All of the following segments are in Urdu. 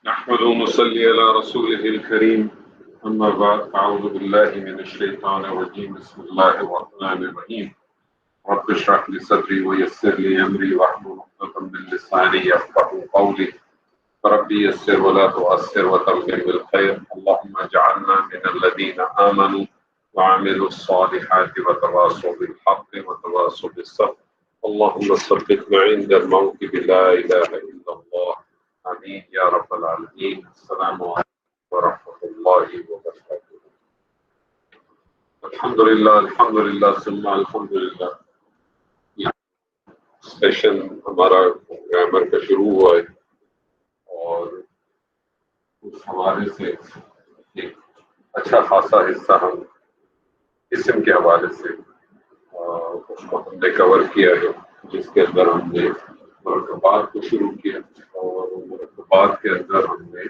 نحمده ونصلي على رسوله الكريم أما بعد أعوذ بالله من الشيطان الرجيم بسم الله الرحمن الرحيم رب اشرح لي صدري ويسر لي أمري واحلل عقدة من لساني يفقهوا قولي ربي يسر ولا تعسر وتمم بالخير اللهم اجعلنا من الذين آمنوا وعملوا الصالحات وتواصوا بالحق وتواصوا بالصبر اللهم ثبتنا عند الموت بلا إله إلا الله آمين يا رب العالمين. السلام عليكم ورحمة الله وبركاته. الحمد للہ ثم الحمد للہ. سیشن ہمارا گرامر کا شروع ہوا ہے اور اس حوالے سے ایک اچھا خاصا حصہ ہم اسم کے حوالے سے اس کو ہم نے کور کیا ہے، جس کے اندر ہم نے مرکبات کو شروع کیا اور مرکبات کے اندر ہم نے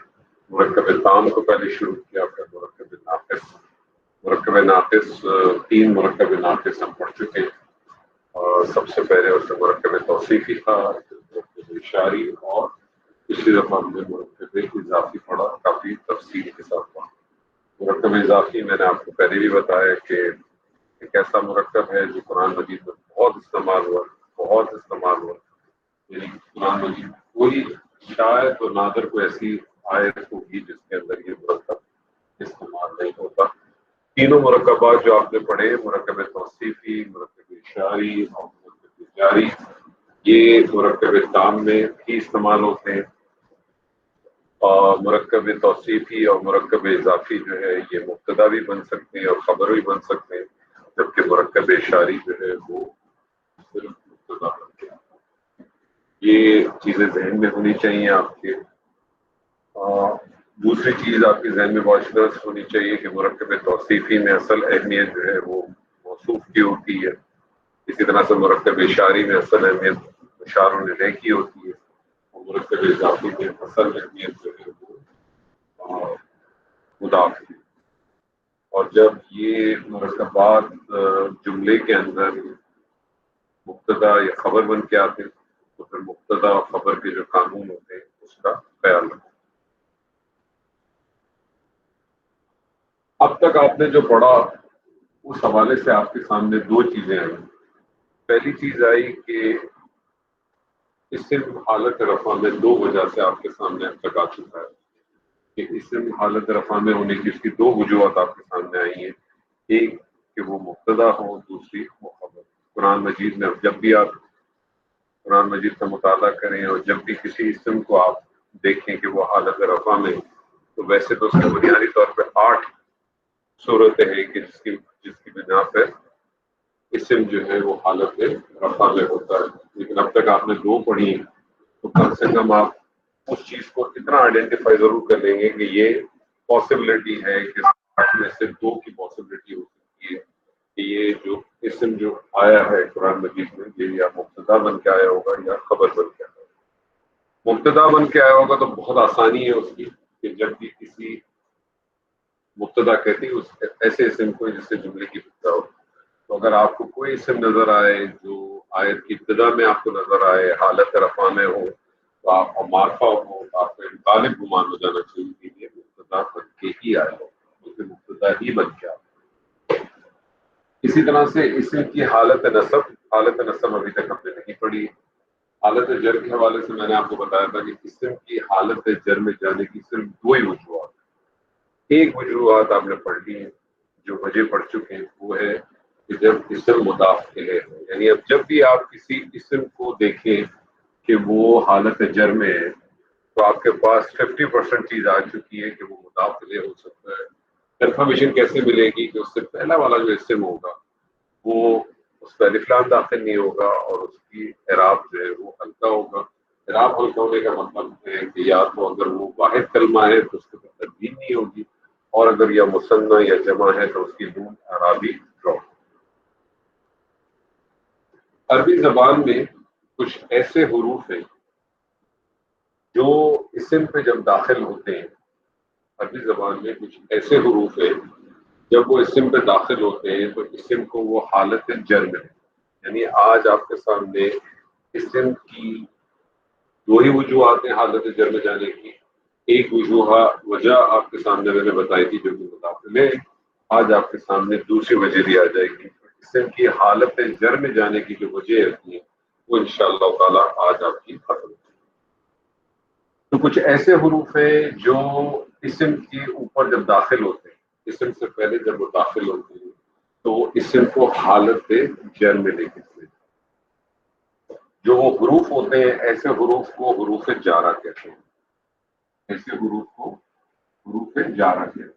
مرکب تام کو پہلے شروع کیا، پھر مرکب ناقص. مرکب ناقص تین مرکب ناقص ہم پڑھ چکے ہیں. سب سے پہلے اس میں مرکب توصیفی تھا، مرکب اشاری، اور پچھلی دفعہ ہم نے مرکب اضافی پڑھا، کافی تفصیل کے ساتھ پڑھا. مرکب اضافی میں نے آپ کو پہلے بھی بتایا کہ ایک ایسا مرکب ہے جو قرآن مجید میں بہت استعمال ہوا. یعنی قرآن مجید کوئی شاید و نادر کوئی ایسی آیت ہوگی جس کے اندر یہ مرکب استعمال نہیں ہوتا. تینوں مرکبات جو آپ نے پڑھے، مرکب توصیفی، مرکب اشاری اور مرکب جاری، یہ مرکب تام میں بھی استعمال ہوتے ہیں. اور مرکب توصیفی اور مرکب اضافی جو ہے یہ مبتدا بھی بن سکتے ہیں اور خبر بھی بن سکتے ہیں، جبکہ مرکب اشاری جو ہے وہ صرف مبتدا بنتے ہیں. یہ چیزیں ذہن میں ہونی چاہیے آپ کے. دوسری چیز آپ کے ذہن میں واچنس ہونی چاہیے کہ مرکب توصیفی میں اصل اہمیت جو ہے وہ موصوف کی ہوتی ہے. اسی طرح سے مرکب اشاری میں اصل اہمیت مشار الیہ کی ہوتی ہے، اور مرکب اضافی میں اصل اہمیت جو ہے وہ مضاف کی. اور جب یہ مرکبات جملے کے اندر مبتدا یا خبر بن کے آتے ہیں تو پھر مبتدا اور خبر کے جو قانون ہوتے ہیں اس کا خیال رکھیں. اب تک آپ نے جو پڑھا اس حوالے سے آپ کے سامنے دو چیزیں آئیں. پہلی چیز آئی کہ اسم حالت رفع میں دو وجہ سے آپ کے سامنے اب تک آ چکا ہے کہ اسم حالت رفع میں ہونے کی اس کی دو وجوہات آپ کے سامنے آئی ہیں. ایک کہ وہ مبتدا ہو، دوسری وہ خبر. قرآن مجید میں جب بھی آپ قرآن مجید کا مطالعہ کریں اور جب بھی کسی اسم کو آپ دیکھیں کہ وہ حالت رفع میں، تو ویسے تو اس کے بنیادی طور پہ 8 صورتیں ہیں کہ جس کی بنا پر اسم جو ہے وہ حالت رفع میں ہوتا ہے. لیکن اب تک آپ نے دو پڑھی ہیں تو کم سے کم آپ اس چیز کو اتنا آئیڈینٹیفائی ضرور کر لیں گے کہ یہ پاسبلٹی ہے کہ 8 میں سے 2 کی پاسبلٹی ہو سکتی ہے کہ یہ جو اسم جو آیا ہے قرآن مجید میں یہ یا مبتدا بن کے آیا ہوگا یا خبر بن کے آیا ہوگا. مبتدا بن کے آیا ہوگا تو بہت آسانی ہے اس کی کہ جب بھی کسی مبتدا کہتے ہیں اس ایسے اسم کو جس سے جملے کی ابتدا ہو. تو اگر آپ کو کوئی اسم نظر آئے جو آیت کی ابتدا میں آپ کو نظر آئے، حالت رفع میں ہو، تو آپ معرفہ ہو، آپ کو غالب گمان ہو جانا چاہیے کہ یہ مبتدا بن کے ہی آیا ہو، اسے مبتدا ہی بن کے آیا. اسی طرح سے اسم کی حالت نصب ابھی تک ہم نے نہیں پڑھی. حالت جر کے حوالے سے میں نے آپ کو بتایا تھا کہ اسم کی حالت جر میں جانے کی صرف دو ہی وجوہات. ایک وجوہات آپ نے پڑھ لی ہیں، جو وجہ پڑھ چکے ہیں، وہ ہے کہ جب اسم مضاف الیہ ہو، یعنی اب جب بھی آپ کسی اسم کو دیکھیں کہ وہ حالت جر میں ہے تو آپ کے پاس 50% چیز آ چکی ہے کہ وہ مضاف الیہ ہو سکتا ہے. کنفرمیشن کیسے ملے گی کہ اس سے پہلا والا جو اسم ہوگا وہ اس پہ الف لام داخل نہیں ہوگا اور اس کی اعراب جو ہے وہ ہلکا ہوگا. اعراب ہلکا ہونے کا مطلب ہے کہ یا تو اگر وہ واحد کلمہ ہے تو اس کے اوپر تنوین نہیں ہوگی، اور اگر یا مثنیٰ یا جمع ہے تو اس کی نون اعرابی ڈراپ. عربی زبان میں کچھ ایسے حروف ہیں جو اسم پہ جب داخل ہوتے ہیں، عربی زبان میں کچھ ایسے حروف ہیں جب وہ اسم پہ داخل ہوتے ہیں تو اسم کو وہ حالت جر میں، یعنی آج آپ کے سامنے اسم کی دو ہی وجوہات ہیں حالت جر میں جانے کی. ایک وجہ آپ کے سامنے میں نے بتائی تھی جو کہ مداخل ہے، آج آپ کے سامنے دوسری وجہ بھی آ جائے گی۔ اسم کی حالت جر میں جانے کی جو وجہ ہوتی ہے وہ انشاءاللہ تعالی آج آپ کی ختم ہوگی۔ تو کچھ ایسے حروف ہیں جو اسم کے اوپر جب داخل ہوتے ہیں، اسم سے پہلے جب وہ داخل ہوتے ہیں تو وہ اسم کو حالت جر میں لے کے چلے جاتے ہیں۔ جو وہ حروف ہوتے ہیں ایسے حروف کو حروف جارہ کہتے ہیں، ایسے حروف کو حروف جارہ کہتے ہیں۔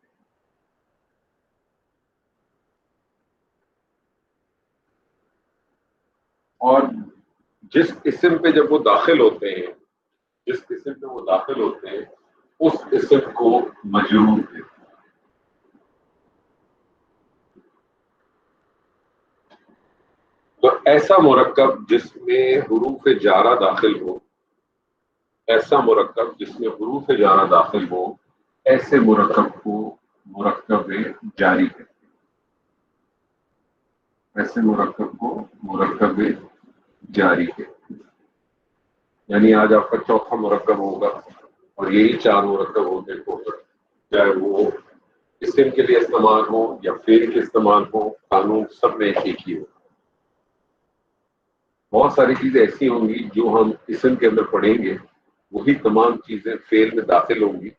اور جس اسم پہ جب وہ داخل ہوتے ہیں، جس اسم پہ وہ داخل ہوتے ہیں اس اسم کو مجرور کہتے ہیں۔ تو ایسا مرکب جس میں حروف جارہ داخل ہو، ایسا مرکب جس میں حروف جارہ داخل ہو، ایسے مرکب کو مرکب جاری کہتے ہیں۔ ایسے مرکب کو مرکب جاری کہتے ہیں۔ یعنی آج آپ کا چوتھا مرکب ہوگا اور یہی چار مرکب ہوتے ہیں ٹوٹل، چاہے وہ اسم کے لیے استعمال ہو یا فعل کے استعمال ہو، قانون سب میں ایک ہی ہو۔ بہت ساری چیزیں ایسی ہوں گی جو ہم اسم کے اندر پڑھیں گے، وہی تمام چیزیں فعل میں داخل ہوں گی،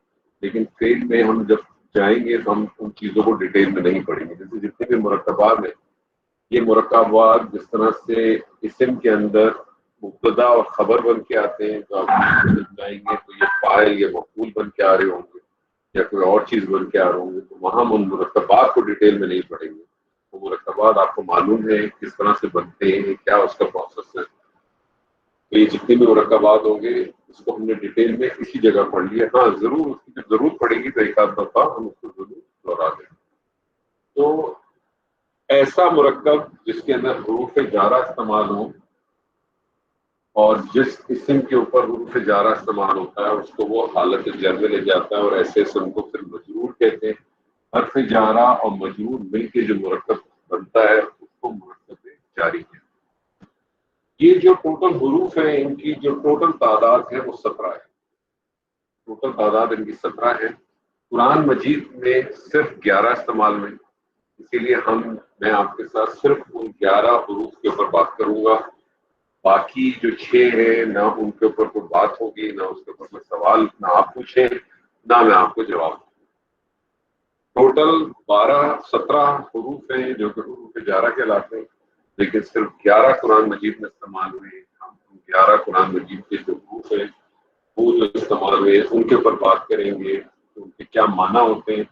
لیکن فعل میں ہم جب جائیں گے تو ہم ان چیزوں کو ڈیٹیل میں نہیں پڑھیں گے۔ جیسے جتنے بھی مرکبات ہیں، یہ مرکبات جس طرح سے اسم کے اندر مبتدا اور خبر بن کے آتے ہیں، تو آپ جب جائیں گے تو یہ فاعل یا مفعول بن کے آ رہے ہوں گے یا کوئی اور چیز بن کے آ رہے ہوں گے، تو وہاں ہم ان مرکبات کو ڈیٹیل میں نہیں پڑھیں گے۔ وہ مرکبات آپ کو معلوم ہے کس طرح سے بنتے ہیں، کیا اس کا پروسیس ہے۔ تو یہ جتنے بھی مرکبات ہوں گے اس کو ہم نے ڈیٹیل میں اسی جگہ پڑھ لیا۔ ہاں ضرور اس کی جب ضرورت پڑے گی تو ایک آدھ دفعہ ہم اس کو ضرور دوہرا دیں۔ تو ایسا مرکب جس کے اندر حروف جارہ استعمال ہوں اور جس اسم کے اوپر حروف جارہ استعمال ہوتا ہے اس کو وہ حالت جر میں لے جاتا ہے، اور ایسے اسم کو پھر مجرور کہتے ہیں۔ حرف جارہ اور مجرور مل کے جو مرکب بنتا ہے اس کو مرکب جاری کہتے ہیں۔ یہ جو ٹوٹل حروف ہیں ان کی جو ٹوٹل تعداد ہے وہ 17 ہے۔ ٹوٹل تعداد ان کی 17 ہے۔ قرآن مجید میں صرف 11 استعمال میں، اسی لیے میں آپ کے ساتھ صرف ان 11 حروف کے اوپر بات کروں گا۔ باقی جو 6 ہیں نہ ان کے اوپر کوئی بات ہوگی، نہ اس کے اوپر کوئی سوال نہ آپ پوچھیں نہ میں آپ کو جواب دوں۔ ٹوٹل 17 حروف ہیں جو کہ حروف جارہ کہلاتے ہیں، لیکن صرف 11 قرآن مجید میں استعمال ہوئے ہیں۔ ہم ان 11 قرآن مجید کے جو حروف ہیں وہ جو استعمال ہوئے ان کے اوپر بات کریں گے کہ ان کے کیا معنی ہوتے ہیں۔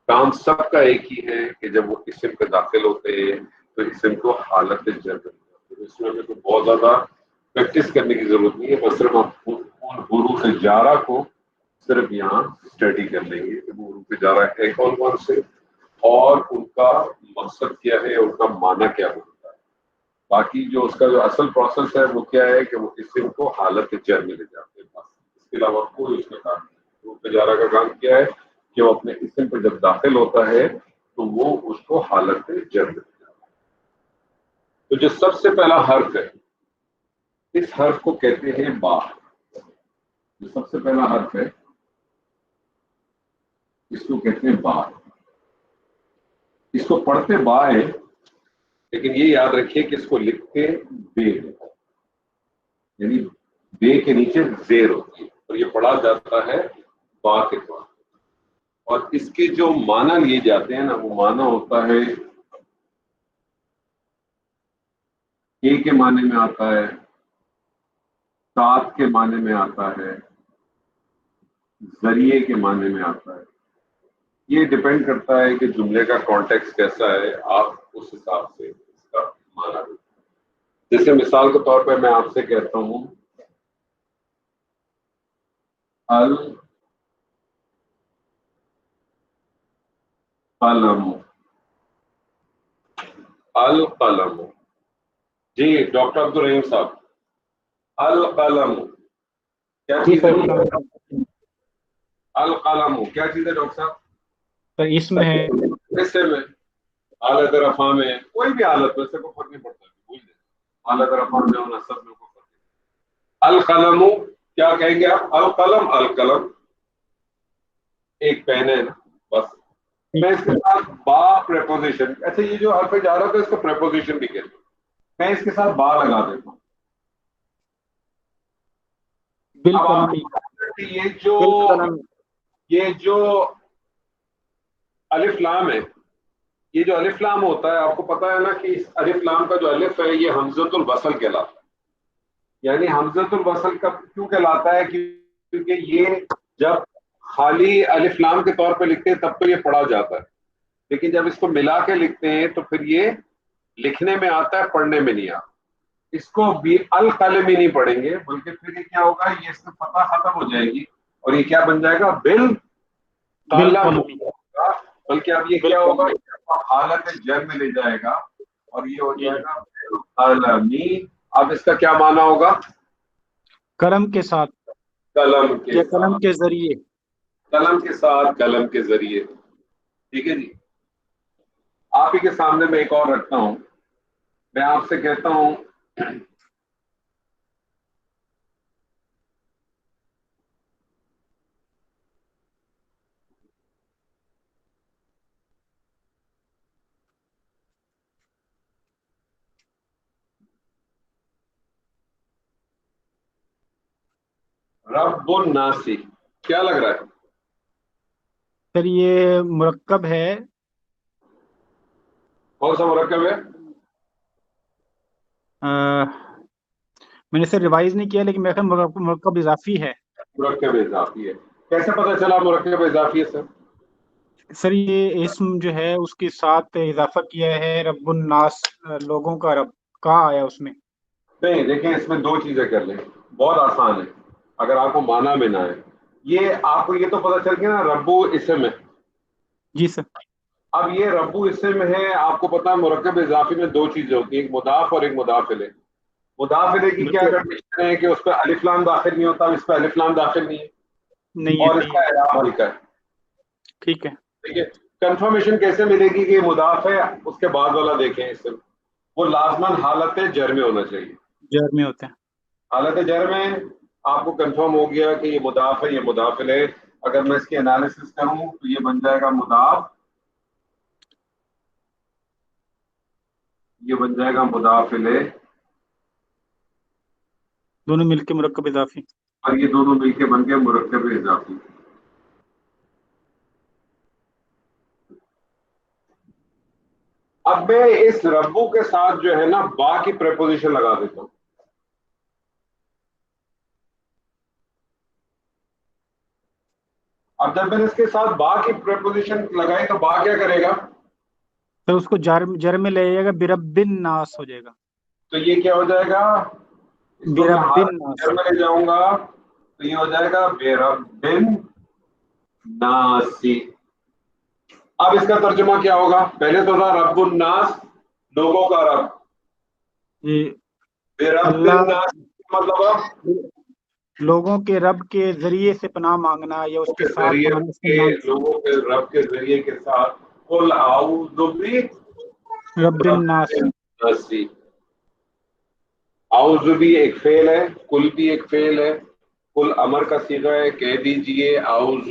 کام سب کا ایک ہی ہے کہ جب وہ اسم پہ داخل ہوتے ہیں تو اسم کو حالت جر کرتے ہیں۔ اس میں ہمیں تو بہت زیادہ پریکٹس کرنے کی ضرورت نہیں ہے، بس صرف ہم ان حروف جارہ کو صرف یہاں اسٹڈی کر لیں گے کہ وہ حروف جارہ ہے کون کون سے اور ان کا مقصد کیا ہے، ان کا معنی کیا ہوتا ہے۔ باقی جو اس کا جو اصل پروسیس ہے وہ کیا ہے کہ وہ اسم کو حالت جر میں لے جاتے ہیں، بس اس کے علاوہ کوئی اس کا کام نہیں۔ حروف جارہ کا کام کیا ہے کہ وہ اپنے اسم پہ جب داخل ہوتا ہے تو وہ اس کو حالت جر میں لے جاتا ہے۔ تو جو سب سے پہلا حرف ہے اس حرف کو کہتے ہیں با۔ جو سب سے پہلا حرف ہے اس کو کہتے ہیں با۔ اس کو پڑھتے با ہے، لیکن یہ یاد رکھیے کہ اس کو لکھتے بے، یعنی بے کے نیچے زیر ہوتی ہے اور یہ پڑھا جاتا ہے با کے طور۔ اور اس کے جو معنی لیے جاتے ہیں نا وہ معنی ہوتا ہے، اے کے معنی میں آتا ہے، ساتھ کے معنی میں آتا ہے، ذریعے کے معنی میں آتا ہے۔ یہ ڈیپینڈ کرتا ہے کہ جملے کا کانٹیکس کیسا ہے، آپ اس حساب سے اس کا معنی دیں۔ جیسے مثال کے طور پہ میں آپ سے کہتا ہوں القلم، القلم۔ جی ڈاکٹر عبدالرحیم صاحب، القلم کیا جی چیز سر، ہے؟ القلم کیا چیز ہے ڈاکٹر صاحب؟ سر اس میں ہے حصے میں، حالت رفع میں، کوئی بھی حالت میں سے کوئی فرق نہیں پڑتا، بھول جائیں حالت رفع میں ہونا سب میں کوئی فرق نہیں۔ القلم کیا کہیں گے آپ؟ القلم، القلم ایک پین ہے نا بس. میں اس کے ساتھ با پریپوزیشن, اچھا یہ جو حرف جا رہا تھا اس کو پریپوزیشن بھی کہتے ہیں, میں اس کے ساتھ با لگا دیتا ہوں. اب آپ یہ جو الف لام ہے, یہ جو الف لام ہوتا ہے آپ کو پتا ہے نا کہ اس الف لام کا جو الف ہے یہ حمزۃ الوصل کہلاتا ہے. یعنی حمزۃ الوصل کا کیوں کہلاتا ہے کیونکہ یہ جب خالی الف لام کے طور پہ لکھتے ہیں تب تو یہ پڑھا جاتا ہے, لیکن جب اس کو ملا کے لکھتے ہیں تو پھر یہ لکھنے میں آتا ہے, پڑھنے میں نہیں آتا. اس کو بھی القلم ہی نہیں پڑھیں گے بلکہ پھر یہ کیا ہوگا, یہ اس میں فتح ختم ہو جائے گی اور یہ کیا بن جائے گا, بالقلم. بلکہ اب یہ کیا ہوگا, حالت جر میں لے جائے گا اور یہ ہو جائے گا بالقلمی. اب اس کا کیا معنی ہوگا, قلم کے ساتھ, قلم کے قلم کے ذریعے, قلم کے ساتھ, قلم کے ذریعے. ٹھیک ہے جی. آپ ہی کے سامنے میں ایک اور رکھتا ہوں, میں آپ سے کہتا ہوں رب الناسی, کیا لگ رہا ہے سر یہ مرکب ہے. کون سا مرکب ہے؟ میں نے سر ریوائز نہیں کیا لیکن میرا مرکب اضافی ہے. مرکب اضافی ہے. کیسے پتہ چلا مرکب اضافی ہے سر؟ سر یہ اسم جو ہے اس کے ساتھ اضافہ کیا ہے, رب الناس, لوگوں کا رب, کہاں آیا اس میں. نہیں دیکھیں, اس میں دو چیزیں کر لیں, بہت آسان ہے اگر آپ کو معنی میں نہ آئے. یہ آپ کو یہ تو پتہ چل گیا نا ربو اسم ہے. جی سر. اب یہ ربو اسم ہے, آپ کو پتا ہے مرکب اضافی میں دو چیزیں ہوتی ہیں, ایک مضاف اور ایک مضاف الیہ. مضاف الیہ کی کیا کنڈیشن ہے کہ اس پہ الف لام داخل نہیں ہوتا, اس پہ الف لام داخل نہیں ہے اور اس کا اعراب ہلکا ہے. ٹھیک ہے. ٹھیک ہے. کنفرمیشن کیسے ملے گی کہ یہ مضاف ہے, اس کے بعد والا دیکھیں اسم, وہ لازماً حالت جر میں ہونا چاہیے. جر میں ہوتے ہیں. حالت جر میں آپ کو کنفرم ہو گیا کہ یہ مضاف ہے, یہ مضاف الیہ. اگر میں اس کی انالیسس کروں تو یہ بن جائے گا مضاف, یہ بن جائے گا مضاف الیہ, دونوں مل کے مرکب اضافی, اور یہ دونوں مل کے بن گئے مرکب اضافی. اب میں اس ربو کے ساتھ جو ہے نا با کی پریپوزیشن لگا دیتا ہوں. اب جب میں نے اس کے ساتھ با کی پریپوزیشن لگائی تو با کیا کرے گا, تو اس کو جر میں لے جائے گا, برب الناس ہو جائے گا. تو یہ کیا ہو جائے گا, اس کو میں برب حالت الناس. جر میں لے جاؤں گا تو یہ ہو جائے گا برب الناسی. اب اس کا ترجمہ کیا ہوگا, پہلے تو تھا رب الناس, لوگوں کا رب. جی. برب اللہ, الناس مطلب لوگوں کے رب کے ذریعے سے پناہ مانگنا یا اس کے ساتھ لوگوں کے رب کے ذریعے کے ساتھ. قل اعوذ رب الناس. اعوذ بھی ایک فعل ہے, کل بھی ایک فعل ہے. کل امر کا صیغہ ہے, کہہ دیجئے اعوذ,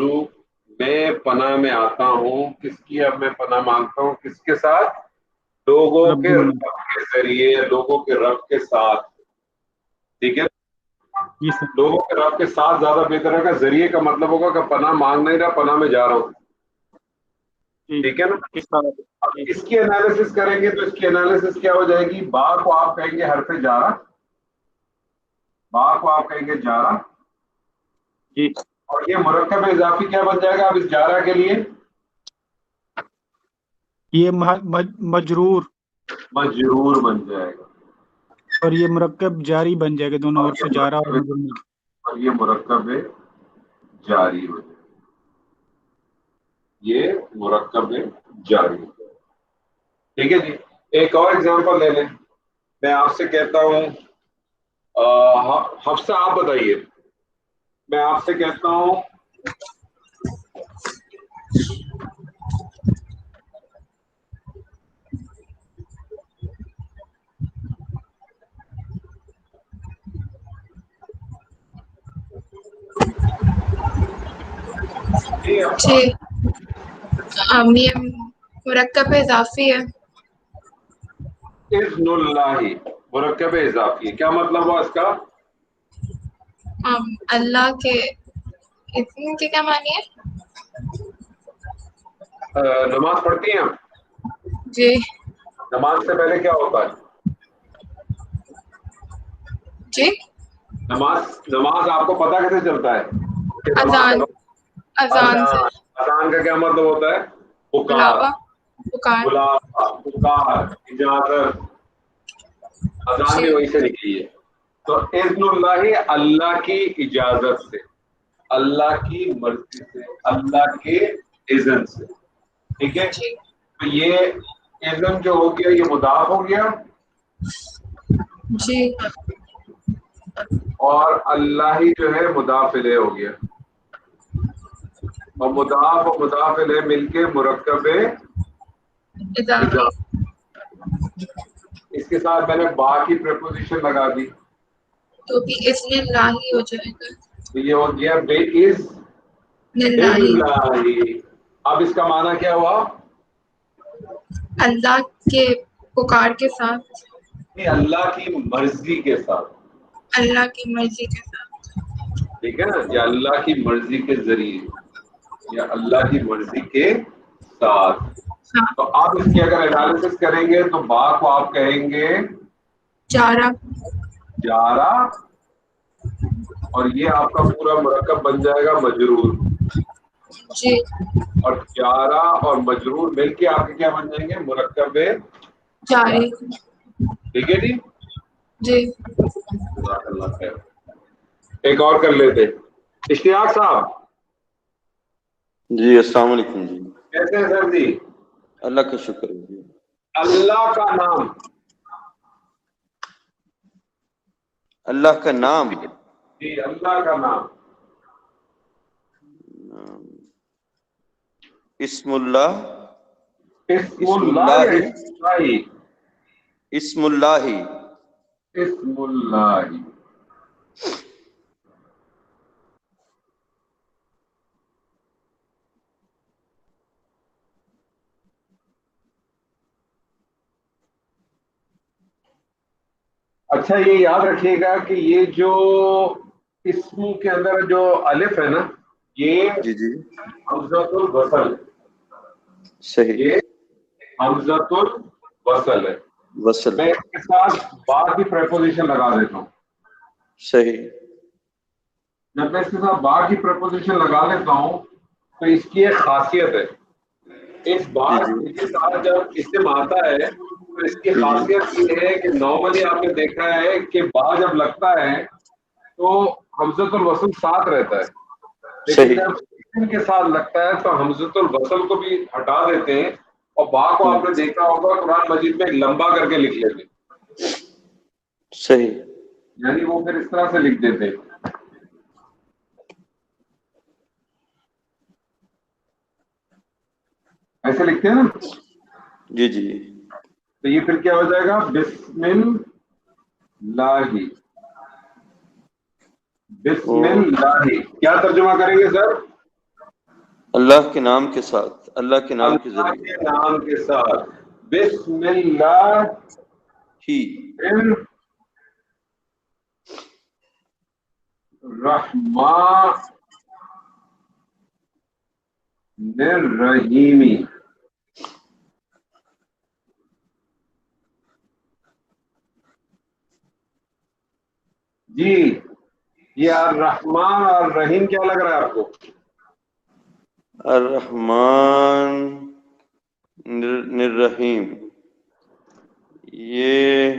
میں پناہ میں آتا ہوں. کس کی اب میں پناہ مانگتا ہوں, کس کے ساتھ, لوگوں کے رب کے ذریعے, لوگوں کے رب کے ساتھ. ٹھیک ہے. جی سر. لوگوں کے رب کے ساتھ زیادہ بہتر ہے. ذریعے کا مطلب ہوگا کہ پناہ مانگ نہیں رہا, پناہ میں جا رہا ہوں. ٹھیک ہے نا. اس کی انالیسس کریں گے تو اس کی انالیسس کیا ہو جائے گی, با کو آپ کہیں گے حرف جارہ, با کو آپ کہیں گے جارہ, جی. اور یہ مرکب اضافی کیا بن جائے گا اب اس جارہ کے لیے, یہ مجرور بن جائے گا, اور یہ مرکب جاری بن جائے گا, دونوں اور حرف جارہ اور مجرور. یہ مرکب جاری ہو جائے گا, یہ مرکب جاری. ٹھیک ہے جی. ایک اور ایگزامپل لے لیں. میں آپ سے کہتا ہوں حفصہ آپ بتائیے, میں آپ سے کہتا ہوں جی یہ مرکب اضافی ہے. اذن اللہ مرکب اضافی، کیا مطلب ہوا اس کا؟ اللہ کے اذن کے کیا معنی ہے؟ نماز پڑھتی ہیں آپ؟ جی نماز سے پہلے کیا ہوتا ہے؟ جی نماز آپ کو پتہ کیسے چلتا ہے کہ نماز؟ اذان سے. اذان کا کیا مطلب ہوتا ہے؟ پکار، پکار، اجازت. اذان بھی جی وہی سے نکلی ہے. تو اذن اللہ اللہ کی اجازت سے، اللہ کی مرضی سے، اللہ کے اذن سے. ٹھیک ہے؟ جی تو یہ اذن جو ہو گیا یہ مضاف ہو گیا، جی اور اللہ ہی جو ہے مضاف الیہ ہو گیا، اور مضاف و مضاف الیہ مل کے مرکب اضافی. اضافہ. اس کے ساتھ میں نے با کی پریپوزیشن لگا دی تو بھی اذن اللہ ہی ہو جائے گا. تو یہ ہو گیا بے اذن اللہ. اب اس کا معنی کیا ہوا؟ اللہ کے پکار کے ساتھ، اللہ کی مرضی کے ساتھ. اللہ کی مرضی کے ساتھ. ٹھیک ہے نا، یا اللہ کی مرضی کے ذریعے، یا اللہ کی مرضی کے ساتھ. ہاں تو آپ اس کی اگر انالیسس کریں گے تو با کو آپ کہیں گے جارہ. جارہ، اور یہ آپ کا پورا مرکب بن جائے گا مجرور. جی اور جارہ اور مجرور مل کے آپ کے کیا بن جائیں گے؟ مرکب. جاری. ٹھیک ہے جی. جی جزاک اللہ خیر. ایک اور کر لیتے. اشتیاق صاحب جی السلام علیکم. جی کیسے ہیں سر جی؟ اللہ کا شکر ہے. جی اللہ کا نام، اللہ کا نام. جی اللہ کا نام. اسم اللہ. اسم اللہ یا اسم اللہ. اسم اللہ. اچھا یہ یاد رکھیے گا کہ یہ جو اسم کے اندر جو الف ہے نا، یہ جی جی حمزۃ الوصل، صحیح. یہ حمزۃ الوصل ہے. وصل. میں اس کے ساتھ با کی پریپوزیشن لگا دیتا ہوں. صحیح. جب میں اس کے ساتھ با کی پریپوزیشن لگا لیتا ہوں تو اس کی ایک خاصیت ہے. اس با جی کے ساتھ جب اسم آتا ہے تو اس کی جی خاصیت یہ ہے کہ نارملی آپ نے دیکھا ہے کہ با جب لگتا ہے تو حمزۃ الوصل ساتھ رہتا ہے، لیکن صحیح. جب اسم کے ساتھ لگتا ہے تو حمزۃ الوصل کو بھی ہٹا دیتے ہیں اور با کو آپ نے دیکھا ہوگا قرآن مجید میں لمبا کر کے لکھ لیتے ہیں. صحیح. یعنی وہ پھر اس طرح سے لکھ دیتے ہیں. ایسے لکھتے ہیں نا. جی جی تو یہ پھر کیا ہو جائے گا؟ بسم اللہ. بسم اللہ کیا ترجمہ کریں گے سر؟ اللہ کے نام کے ساتھ، اللہ کے نام کے اللہ ذریعے. کے نام کے ساتھ. بسم اللہ ہی الرحمن الرحیم. جی یہ الرحمن اور الرحیم کیا لگ رہا ہے آپ کو؟ الرحمن الرحیم. یہ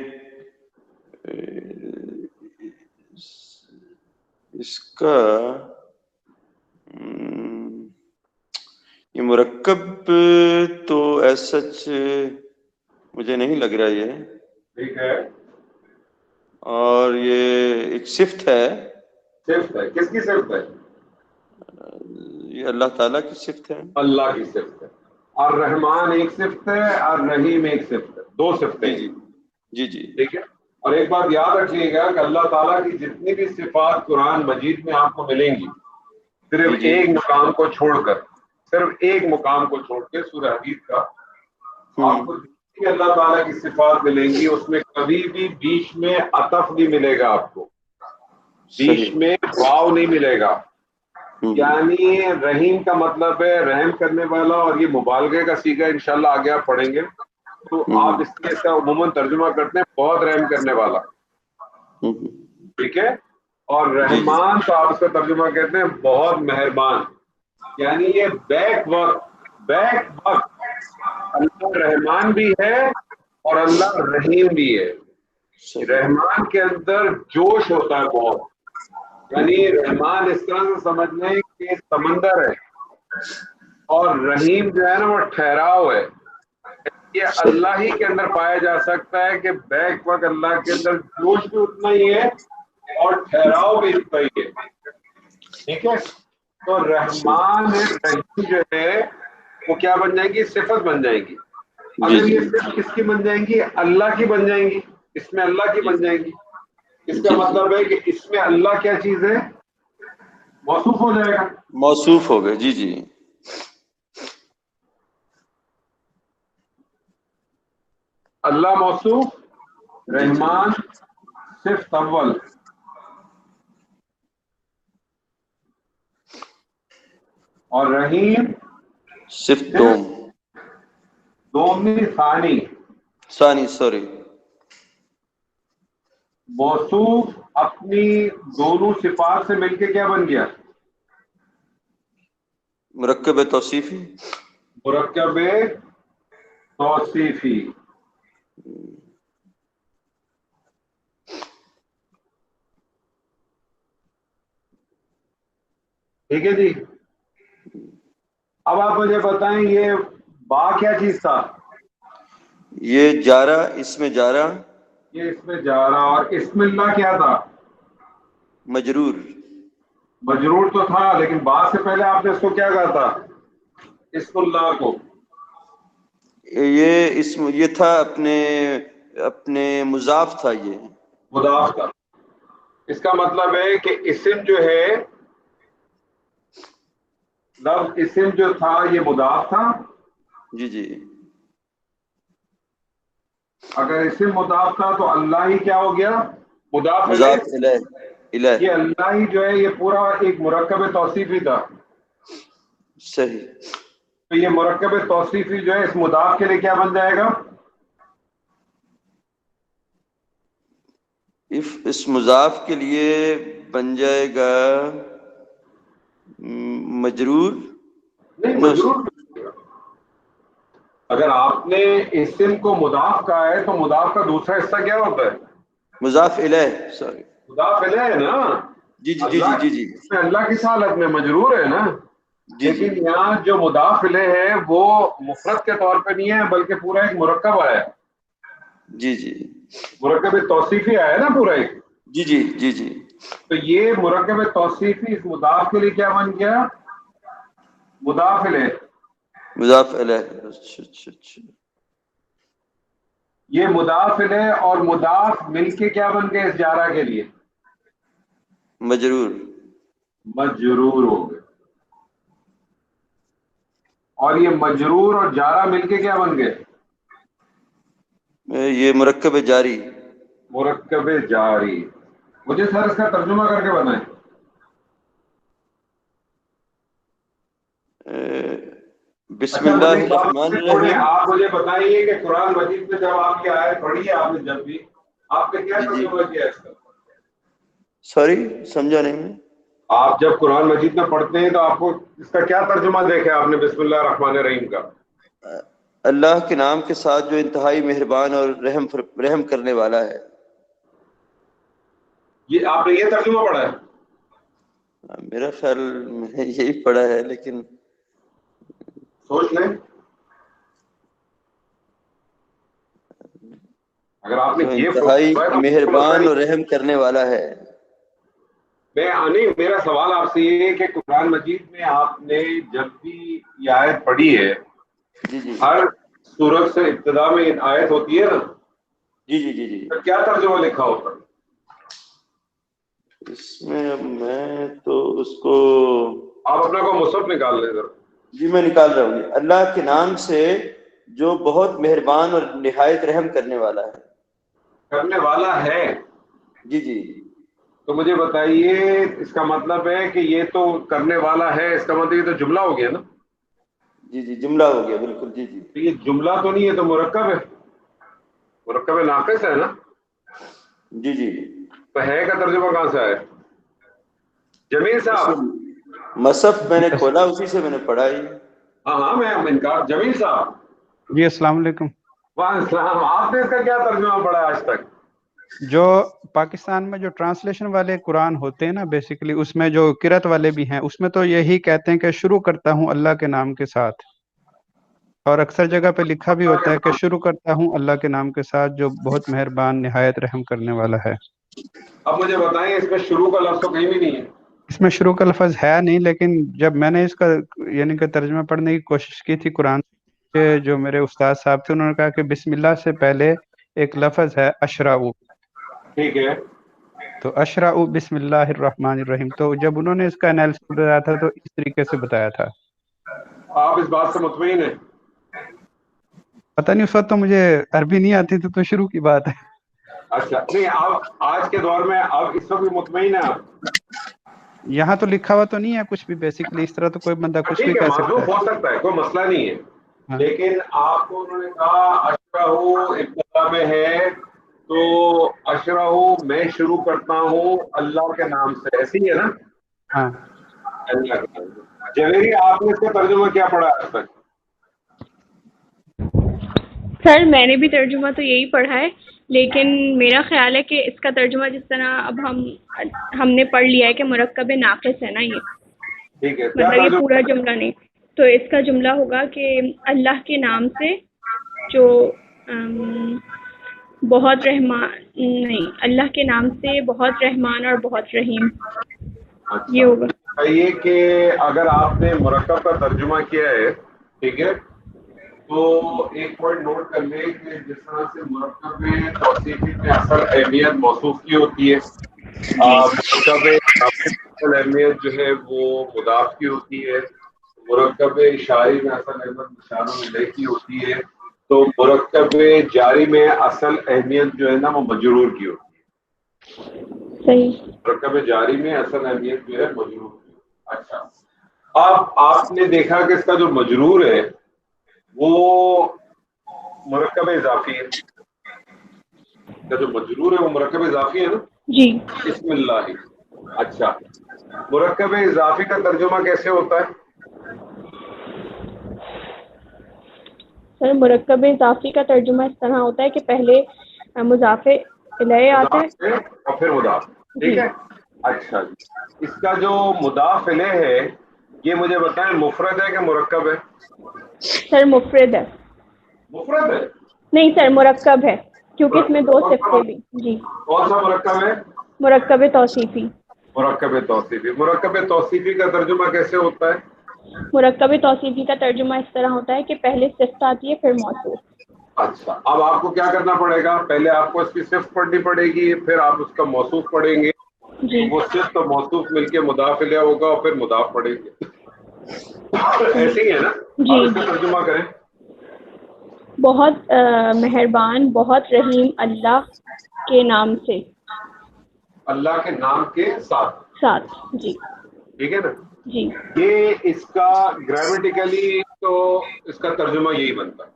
اس کا یہ مرکب تو سچ مجھے نہیں لگ رہا یہ. ٹھیک ہے. اور یہ ایک صفت ہے. صفت ہے. کس کی صفت ہے؟ یہ اللہ تعالیٰ کی صفت ہے. اللہ کی صفت ہے. الرحمن ایک صفت ہے، الرحیم ایک صفت ہے. دو صفتیں. جی جی جی ٹھیک ہے. اور ایک بات یاد رکھیے گا کہ اللہ تعالیٰ کی جتنی بھی صفات قرآن مجید میں آپ کو ملیں گی صرف ایک مقام کو چھوڑ کر، صرف ایک مقام کو چھوڑ کے سورہ حدید کا آپ کو جتنی اللہ تعالیٰ کی صفات ملیں گی اس میں کبھی بھی بیچ میں عطف نہیں ملے گا، آپ کو بیچ میں واو نہیں ملے گا. یعنی رحیم کا مطلب ہے رحم کرنے والا، اور یہ مبالغے کا صیغہ انشاءاللہ آگے آپ پڑھیں گے تو آپ اس کا عموماً ترجمہ کرتے ہیں بہت رحم کرنے والا، ٹھیک ہے. اور رحمان تو آپ اس کا ترجمہ کہتے ہیں بہت مہربان. یعنی یہ بیک وقت اللہ رحمان بھی ہے اور اللہ رحیم بھی ہے. رحمان کے اندر جوش ہوتا ہے بہت، یعنی رحمان اس طرح سے سمجھ لیں کہ سمندر ہے، اور رحیم جو ہے نا وہ ٹھہراؤ ہے. یہ اللہ ہی کے اندر پایا جا سکتا ہے کہ بیک وقت اللہ کے اندر جوش بھی اتنا ہی ہے اور ٹھہراؤ بھی اتنا ہی ہے، ٹھیک ہے. تو رحمان رحیم جو ہے وہ کیا بن جائیں گی؟ صفت بن جائیں گی. اگر یہ صرف کس کی بن جائیں گی؟ اللہ کی بن جائیں گی، اس میں اللہ کی بن جائیں گی. اس کا مطلب ہے کہ اس میں اللہ کیا چیز ہے؟ موصوف ہو جائے گا، موصوف ہو گئے. جی جی اللہ موصوف، رحمان صرف اول، اور رحیم صرف دومی ثانی. سوری. موصوف اپنی دونوں صفات سے مل کے کیا بن گیا؟ مرکب توصیفی. مرکب توصیفی. ٹھیک ہے جی. اب آپ مجھے بتائیں یہ با کیا چیز تھا؟ یہ جارہ، اس میں جارہ، یہ اس میں جا رہا. اور اسم اللہ کیا تھا؟ مجرور. مجرور تو تھا، لیکن بعد سے پہلے آپ نے اس کو کیا کہا تھا؟ اسم اللہ کو. یہ اسم یہ تھا اپنے مضاف تھا، یہ مضاف کا. اس کا مطلب ہے کہ اسم جو ہے، لفظ اسم جو تھا یہ مضاف تھا. جی جی. اگر اسم مضاف تھا تو اللہ ہی کیا ہو گیا؟ مضاف مضاف الیہ. الیہ. یہ اللہ ہی جو ہے یہ پورا ایک مرکب توصیفی تھا. صحیح. تو یہ مرکب توصیفی جو ہے اس مضاف کے لیے کیا بن جائے گا؟ اس مضاف کے لیے بن جائے گا مجرور. نہیں، مجرور. اگر آپ نے اسم کو مضاف کہا ہے تو مضاف کا دوسرا حصہ کیا ہوتا ہے؟ مضاف الیہ. سوری. مضاف الیہ ہے نا. جی جی جی جی جی. اس میں اللہ کی حالت میں مجرور ہے نا. لیکن یہاں جو مضاف الیہ ہے وہ مفرد کے طور پہ نہیں ہے بلکہ پورا ایک مرکب آیا ہے. جی جی. مرکب توصیفی آیا ہے نا پورا ایک. جی جی جی جی. تو یہ مرکب توصیفی اس مضاف کے لیے کیا بن گیا؟ مضاف الیہ. مضاف الیہ. اچھا. یہ مضاف الیہ اور مضاف مل کے کیا بن گئے اس جارہ کے لیے؟ مجرور. مجرور ہو گئے. اور یہ مجرور اور جارہ مل کے کیا بن گئے؟ یہ مرکب جاری. مرکب جاری. مجھے سر اس کا ترجمہ کر کے بتائیں. بسم اللہ الرحمن الرحیم. آپ مجھے بتائیے کہ قرآن مجید میں جب آپ کی آیت پڑھی ہے آپ نے جب بھی آپ نے کیا ترجمہ کیا اس کا؟ سوری سمجھا نہیں میں. آپ جب قرآن مجید میں پڑھتے ہیں تو آپ کو اس کا کیا ترجمہ دیکھا آپ نے بسم اللہ الرحمن الرحیم کا؟ اللہ کے نام کے ساتھ جو انتہائی مہربان اور رحم کرنے والا ہے. یہ آپ نے یہ ترجمہ پڑھا ہے؟ میرا خیال میں یہی پڑھا ہے، لیکن سوچ لیں. اگر آپ نے یہ انتہائی مہربان اور رحم کرنے والا ہے. میرا سوال آپ سے یہ ہے کہ قرآن مجید میں آپ نے جب بھی یہ آیت پڑھی ہے، جی جی ہر سورت سے ابتدا میں آیت ہوتی ہے نا، جی جی جی جی. کیا ترجمہ لکھا ہوتا ہے اس میں؟ اب میں تو اس کو آپ اپنا کو مصحف نکال لیں ذرا. جی میں نکال رہا ہوں. اللہ کے نام سے جو بہت مہربان اور نہایت رحم کرنے والا ہے. کرنے والا ہے. جی جی. تو مجھے بتائیے اس کا مطلب ہے کہ یہ تو کرنے والا ہے، اس کا مطلب یہ تو جملہ ہو گیا نا. جی جی جملہ ہو گیا بالکل. جی جی. تو یہ جملہ تو نہیں ہے، تو مرکب ہے. مرکب ناقص ہے نا. جی جی. تو ہے کا ترجمہ کہاں سے آیا؟ جمیل صاحب. مصحف میں نے کھولا، اسی سے میں نے پڑھا ہی. ہاں میں انکار. جمیل صاحب جی السلام علیکم. وعلیکم السلام. آپ نے اس کا کیا ترجمہ پڑھا آج تک؟ جو پاکستان میں جو ٹرانسلیشن والے قرآن ہوتے ہیں نا بیسیکلی، اس میں جو قرأت والے بھی ہیں، اس میں تو یہی کہتے ہیں کہ شروع کرتا ہوں اللہ کے نام کے ساتھ، اور اکثر جگہ پہ لکھا بھی ہوتا ہے کہ شروع کرتا ہوں اللہ کے نام کے ساتھ جو بہت مہربان نہایت رحم کرنے والا ہے. اب مجھے بتائیں اس میں شروع کا لفظ تو کہیں بھی نہیں ہے. اس میں شروع کا لفظ ہے نہیں، لیکن جب میں نے اس کا یعنی کہ ترجمہ پڑھنے کی کوشش کی تھی قرآن کے، جو میرے استاد صاحب تھے، انہوں نے کہا کہ بسم اللہ سے پہلے ایک لفظ ہے اشراء. ٹھیک ہے. تو اشراء بسم اللہ الرحمن الرحیم. تو جب انہوں نے اس کا انالیسس بتایا تھا تو اس طریقے سے بتایا تھا. آپ اس بات سے مطمئن ہیں؟ پتہ نہیں، اس وقت تو مجھے عربی نہیں آتی تھی، تو شروع کی بات ہے. اچھا نہیں، آپ آج کے دور میں اب اس وقت بھی مطمئن ہیں آپ؟ یہاں تو لکھا ہوا تو نہیں ہے کچھ بھی، بیسیکلی اس طرح تو کوئی بندہ کچھ بھی ٹھیک ہے، کہہ سکتا معذوف ہے. ہو سکتا ہے، کوئی مسئلہ نہیں ہے. ہاں. لیکن آپ کو انہوں نے کہا اشرح ابتدا میں ہے، تو اشرح میں شروع کرتا ہوں اللہ کے نام سے، ایسے ہی ہے نا؟ ہاں. اللہ کے نام سے. جویری آپ نے اس کا ترجمہ کیا پڑھا آج تک؟ سر میں نے بھی ترجمہ تو یہی پڑھا ہے، لیکن میرا خیال ہے کہ اس کا ترجمہ جس طرح اب ہم نے پڑھ لیا ہے کہ مرکب ناقص ہے نا، یہ ٹھیک ہے، کیا مطلب یہ ترجمہ؟ پورا جملہ نہیں. تو اس کا جملہ ہوگا کہ اللہ کے نام سے جو بہت رحمان، نہیں، اللہ کے نام سے بہت رحمان اور بہت رحیم، یہ ہوگا. یہ کہ اگر آپ نے مرکب کا ترجمہ کیا ہے، ٹھیک ہے، تو ایک پوائنٹ نوٹ کر لیں کہ جس طرح سے مرکب میں توصیفی میں اصل اہمیت موصوف کی ہوتی ہے، مرکب اصل اہمیت جو ہے وہ مضاف کی ہوتی ہے. مرکب اشاری میں اصل اہمیت مشار الیہ کی ہوتی ہے. تو مرکب جاری میں اصل اہمیت جو ہے نا وہ مجرور کی ہوتی ہے. صحیح. مرکب جاری میں اصل اہمیت جو ہے مجرور کی. اچھا، اب آپ نے دیکھا کہ اس کا جو مجرور ہے وہ مرکب اضافی ہے. اس کا جو مجرور ہے وہ مرکب اضافی ہے نا. جی. بسم اللہ. اچھا، مرکب اضافی کا ترجمہ کیسے ہوتا ہے؟ سر مرکب اضافی کا ترجمہ اس طرح ہوتا ہے کہ پہلے مضاف الیہ آتا ہے اور پھر مضاف. ٹھیک ہے. اچھا جی، اس کا جو مضاف الیہ ہے یہ مجھے بتائیں مفرد ہے کہ مرکب ہے؟ سر مفرد ہے. مفرد ہے؟ نہیں سر مرکب ہے، کیونکہ اس میں دو صفتے بھی. جی. کون سا مرکب ہے؟ مرکب توصیفی. مرکب توصیفی. مرکب توصیفی کا ترجمہ کیسے ہوتا ہے؟ مرکب توصیفی کا ترجمہ اس طرح ہوتا ہے کہ پہلے صفت آتی ہے پھر موصوف. اچھا، اب آپ کو کیا کرنا پڑے گا؟ پہلے آپ کو اس کی صفت پڑھنی پڑے گی، پھر آپ اس کا موصوف پڑھیں گے. جی. وہ صفت اور موصوف مل کے مضاف الیہ ہوگا اور پھر مضاف پڑھیں گے. ایسے ہی ہے نا؟ جی. آپ اس کا ترجمہ کریں. بہت مہربان بہت رحیم اللہ کے نام سے. اللہ کے نام کے ساتھ. جی. ٹھیک ہے نا؟ جی. یہ اس کا گرامیٹیکلی تو اس کا ترجمہ یہی بنتا ہے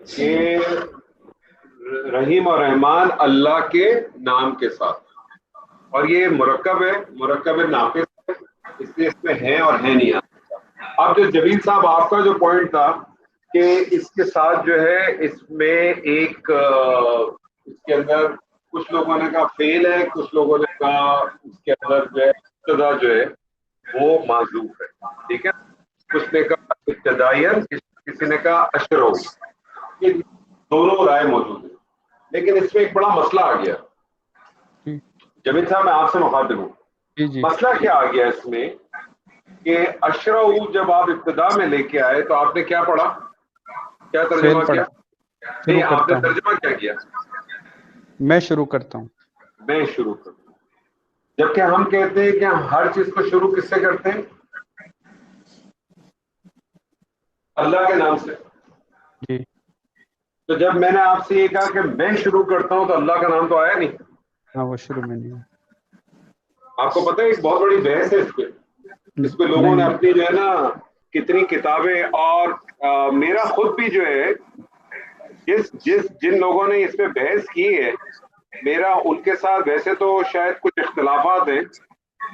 کہ رحیم اور رحمان اللہ کے نام کے ساتھ. اور یہ مرکب ہے، مرکب ناقص ہے، اس لیے اس میں ہے اور ہے نہیں آتا. اب جو جمیل صاحب آپ کا جو پوائنٹ تھا کہ اس کے ساتھ جو ہے اس میں ایک اس کے اندر کچھ لوگوں نے کہا فعل ہے، کچھ لوگوں نے کہا اس کے اندر جو ہے ابتدا جو ہے وہ معذوف ہے. ٹھیک ہے، کچھ نے کہا ابتدائیاً، کسی نے کہا اشرو. یہ دونوں رائے موجود ہیں، لیکن اس میں ایک بڑا مسئلہ آ گیا. جمیل صاحب میں آپ سے مخاطب ہوں. مسئلہ کیا آ گیا اس میں کہ اشرو جب آپ ابتدا میں لے کے آئے تو آپ نے کیا پڑھا؟ کیا ترجمہ کیا؟ نہیں، آپ نے ترجمہ کیا کیا؟ میں شروع کرتا ہوں. میں شروع کرتا ہوں. جبکہ ہم کہتے ہیں کہ ہم ہر چیز کو شروع کس سے کرتے ہیں؟ اللہ کے نام سے. جی تو جب میں نے آپ سے یہ کہا کہ میں شروع کرتا ہوں تو اللہ کا نام تو آیا نہیں. ہاں وہ شروع میں نہیں. آپ کو پتہ ہے ایک بہت بڑی بحث ہے اس پہ لوگوں نے نہیں. اپنی جو ہے نا کتنی کتابیں اور میرا خود بھی جو ہے جن لوگوں نے اس پہ بحث کی ہے میرا ان کے ساتھ ویسے تو شاید کچھ اختلافات ہیں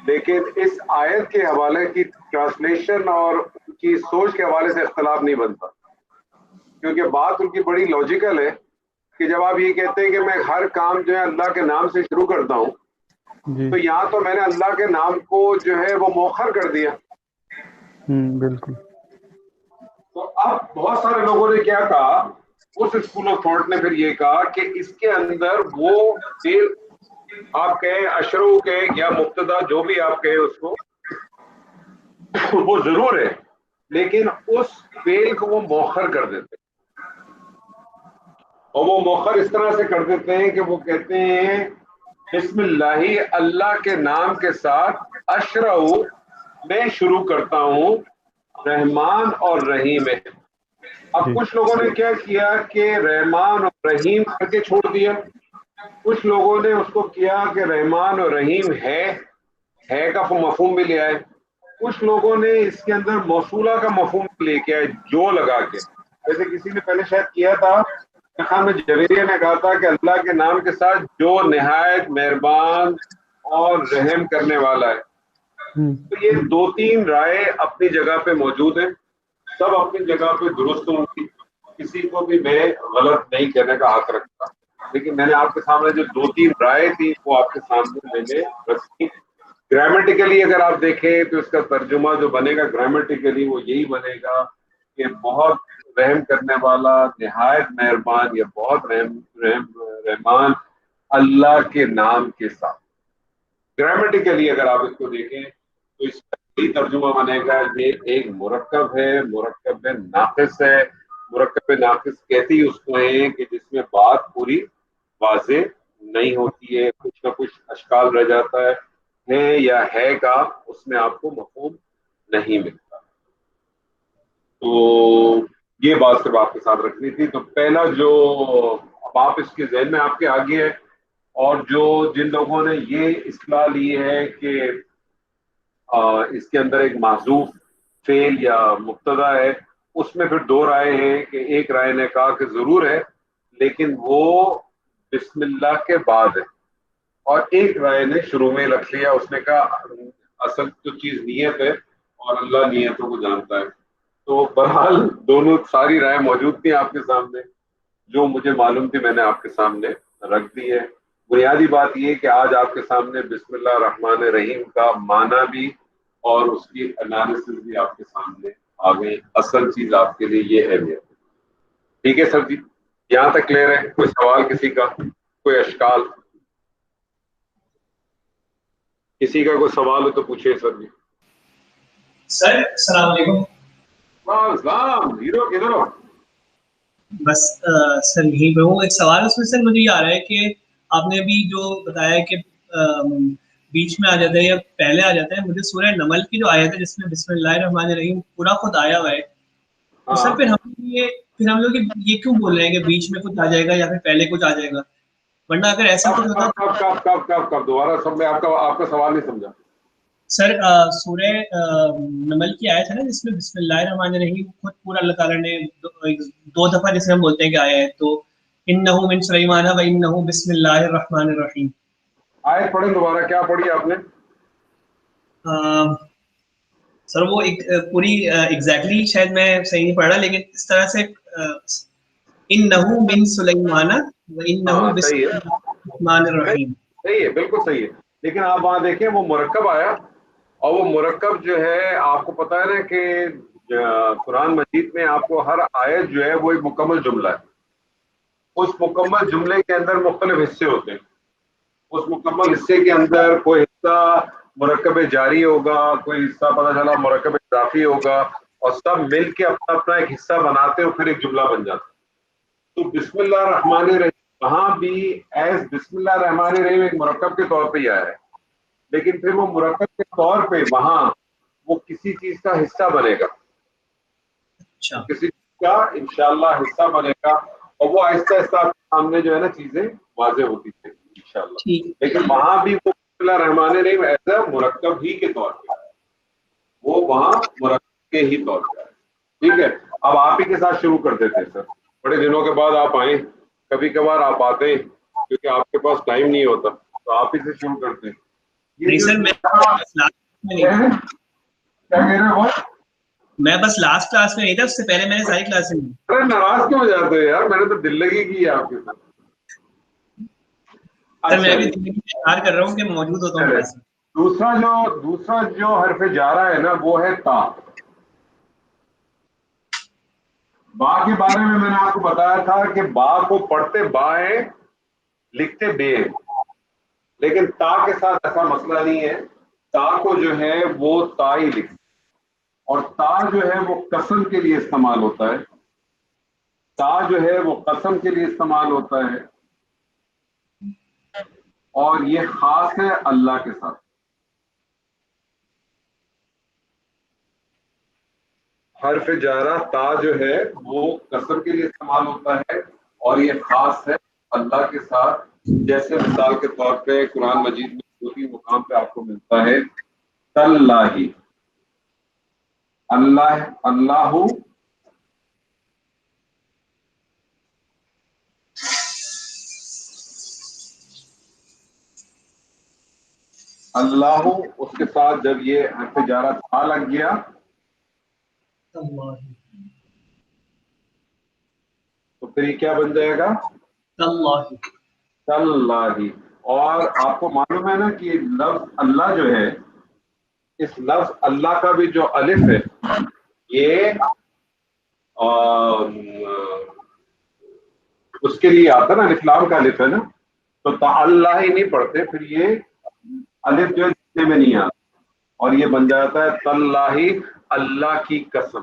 لیکن اس آیت کے حوالے کی ٹرانسلیشن اور ان کی سوچ کے حوالے سے اختلاف نہیں بنتا کیونکہ بات ان کی بڑی لاجیکل ہے کہ جب آپ یہ کہتے ہیں کہ میں ہر کام جو ہے اللہ کے نام سے شروع کرتا ہوں جی تو یہاں تو میں نے اللہ کے نام کو جو ہے وہ مؤخر کر دیا. بالکل. تو اب بہت سارے لوگوں نے کیا کہا اس اسکول آف تھاٹ نے پھر یہ کہا کہ اس کے اندر وہ فعل آپ کہیں اشرو کہیں یا مبتدا جو بھی آپ کہیں اس کو وہ ضرور ہے لیکن اس فعل کو وہ مؤخر کر دیتے اور وہ مؤخر اس طرح سے کر دیتے ہیں کہ وہ کہتے ہیں بسم اللہ اللہ کے نام کے ساتھ اشرع میں شروع کرتا ہوں رحمان اور رحیم ہے. اب کچھ لوگوں نے کیا کیا کہ رحمان اور رحیم کر کے چھوڑ دیا. کچھ لوگوں نے اس کو کیا کہ رحمان اور رحیم ہے کا مفہوم بھی لے آئے. کچھ لوگوں نے اس کے اندر موصولہ کا مفہوم لے کے آئے جو لگا کے جیسے کسی نے پہلے شاید کیا تھا خان میں جویریہ نے کہا تھا کہ اللہ کے نام کے ساتھ جو نہایت مہربان اور رحم کرنے والا ہے. تو یہ دو تین رائے اپنی جگہ پہ موجود ہیں سب اپنی جگہ پہ درست ہوں گی کسی کو بھی میں غلط نہیں کہنے کا حق رکھتا لیکن میں نے آپ کے سامنے جو دو تین رائے تھی وہ آپ کے سامنے میں نے رکھی. گرامیٹیکلی اگر آپ دیکھیں تو اس کا ترجمہ جو بنے گا گرامیٹیکلی وہ یہی بنے گا کہ بہت رحم کرنے والا نہایت مہربان یا بہت رحمان اللہ کے نام کے ساتھ. گرامیٹیکلی اگر آپ اس کو دیکھیں تو اس کا یہی ترجمہ بنے گا یہ ایک مرکب ہے ناقص ہے. مرکب ناقص کہتی اس کو ہے کہ جس میں بات پوری واضح نہیں ہوتی ہے کچھ نہ کچھ اشکال رہ جاتا ہے یا ہے کا اس میں آپ کو مفہوم نہیں ملتا. تو یہ بات صرف آپ کے ساتھ رکھنی تھی. تو پہلا جو اب آپ اس کے ذہن میں آپ کے آگے ہے اور جو جن لوگوں نے یہ اصطلاح لی ہے کہ اس کے اندر ایک محذوف فعل یا مبتدا ہے اس میں پھر دو رائے ہیں کہ ایک رائے نے کہا کہ ضرور ہے لیکن وہ بسم اللہ کے بعد ہے اور ایک رائے نے شروع میں رکھ لیا اس نے کہا اصل تو چیز نیت ہے اور اللہ نیتوں کو جانتا ہے. تو بہرحال دونوں ساری رائے موجود تھیں آپ کے سامنے جو مجھے معلوم تھی میں نے آپ کے سامنے رکھ دی ہے. بنیادی بات یہ کہ آج آپ کے سامنے بسم اللہ الرحمن الرحیم کا معنی بھی اور اس کی انالیسس بھی آپ کے سامنے آ گئی. اصل چیز آپ کے لیے یہ ہے ٹھیک ہے سر جی یہاں تک کلیئر ہے؟ کوئی سوال کسی کا کوئی اشکال کسی کا کوئی سوال ہو تو پوچھیے سر جی. سر السلام علیکم. السلام ہیرو کدھر ہو؟ بس سر یہیں پہ ہوں. ایک سوال اس میں سر مجھے یہ آ رہا ہے کہ آپ نے ابھی جو بتایا کہ بیچ میں آ جاتا ہے یا پہلے آ جاتا ہے مجھے سورہ نمل کی جو آیت ہے جس میں بسم اللہ الرحمن الرحیم پورا خود آیا ہوا ہے تو سر پھر ہم لوگ یہ کیوں بول رہے ہیں کہ بیچ میں کچھ آ جائے گا یا پھر پہلے کچھ آ جائے گا ورنہ اگر ایسا کچھ ہوتا کب دوبارہ سب میں آپ کا سوال نہیں سمجھا سر. سورہ نمل کی آیت ہے نا جس میں بسم اللہ الرحمن الرحیم خود پورا اللہ تعالیٰ نے دو دفعہ جسے ہم بولتے ہیں کہ آیا ہے تو انہ من سلیمان و انہ بسم اللہ الرحمن الرحیم. آیت پڑھیں دوبارہ کیا پڑھی آپ نے؟ سر وہ ایک پوری ایگزیکٹلی شاید میں صحیح نہیں پڑھ رہا لیکن اس طرح سے انہ من سلیمان و انہ بسم اللہ الرحمن الرحیم. صحیح ہے بالکل صحیح ہے لیکن آپ وہاں دیکھیں وہ مرکب آیا اور وہ مرکب جو ہے آپ کو پتا ہے نا کہ قرآن مجید میں آپ کو ہر آیت جو ہے وہ ایک مکمل جملہ ہے. اس مکمل جملے کے اندر مختلف حصے ہوتے ہیں. اس مکمل حصے کے اندر کوئی حصہ مرکب جاری ہوگا کوئی حصہ پتہ چلا مرکب اضافی ہوگا اور سب مل کے اپنا اپنا ایک حصہ بناتے اور پھر ایک جملہ بن جاتا. تو بسم اللہ الرحمن الرحیم وہاں بھی ایز بسم اللہ الرحمن الرحیم ایک مرکب کے طور پہ ہی آیا ہے لیکن پھر وہ مرکب کے طور پہ وہاں وہ کسی چیز کا حصہ بنے گا, اچھا کسی چیز کا انشاءاللہ حصہ بنے گا, اور وہ آہستہ آہستہ آپ کے سامنے جو ہے نا چیزیں واضح ہوتی تھیں انشاءاللہ. ٹھیک. لیکن وہاں بھی وہ بسم اللہ الرحمن الرحیم ایز اے مرکب ہی کے طور پہ, وہ وہاں مرکب کے ہی طور پہ. ٹھیک ہے, اب آپ ہی کے ساتھ شروع کر دیتے ہیں سر. بڑے دنوں کے بعد آپ آئیں, کبھی کبھار آپ آتے ہیں کیونکہ آپ کے پاس ٹائم نہیں ہوتا, تو آپ ہی سے شروع کرتے ہیں. نہیں سر, میں کیا کہہ رہے ہیں وہ؟ میں بس لاسٹ کلاس میں نہیں تھا, اس سے پہلے میں نے ساری کلاسیں لی. ارے ناراض کیوں ہو جاتے ہیں یار, میں نے تو دل لگی کی ہے آپ کے ساتھ. سر میں بھی زندگی میں اشتہار کر رہا ہوں کہ موجود ہوتا ہوں کلاس میں. دوسرا جو حرف جارہ ہے نا وہ ہے تا. با کے بارے میں نے آپ کو بتایا تھا کہ با کو پڑھتے با ہے, لکھتے بے ہے, لیکن تا کے ساتھ ایسا مسئلہ نہیں ہے. تا کو جو ہے وہ تا ہی لکھتے, اور تا جو ہے وہ قسم کے لیے استعمال ہوتا ہے. تا جو ہے وہ قسم کے لیے استعمال ہوتا ہے, اور یہ خاص ہے اللہ کے ساتھ. حرف جارہ تا جو ہے وہ قسم کے لیے استعمال ہوتا ہے, اور یہ خاص ہے اللہ کے ساتھ. جیسے مثال کے طور پہ قرآن مجید میں دوسری مقام پہ آپ کو ملتا ہے تاللہ, اللہ اللہ اللہ, اس کے ساتھ جب یہ حرف جارہ تا لگ گیا تو پھر یہ کیا بن جائے گا؟ تاللہ. اور آپ کو معلوم ہے نا کہ لفظ اللہ جو ہے, اس لفظ اللہ کا بھی جو الف ہے یہ اس کے لیے آتا نا, الف لام کا الف ہے نا, تو تعالی ہی نہیں پڑھتے, پھر یہ الف جو ہے جتنے میں نہیں آتا, اور یہ بن جاتا ہے تاللہ, اللہ کی قسم,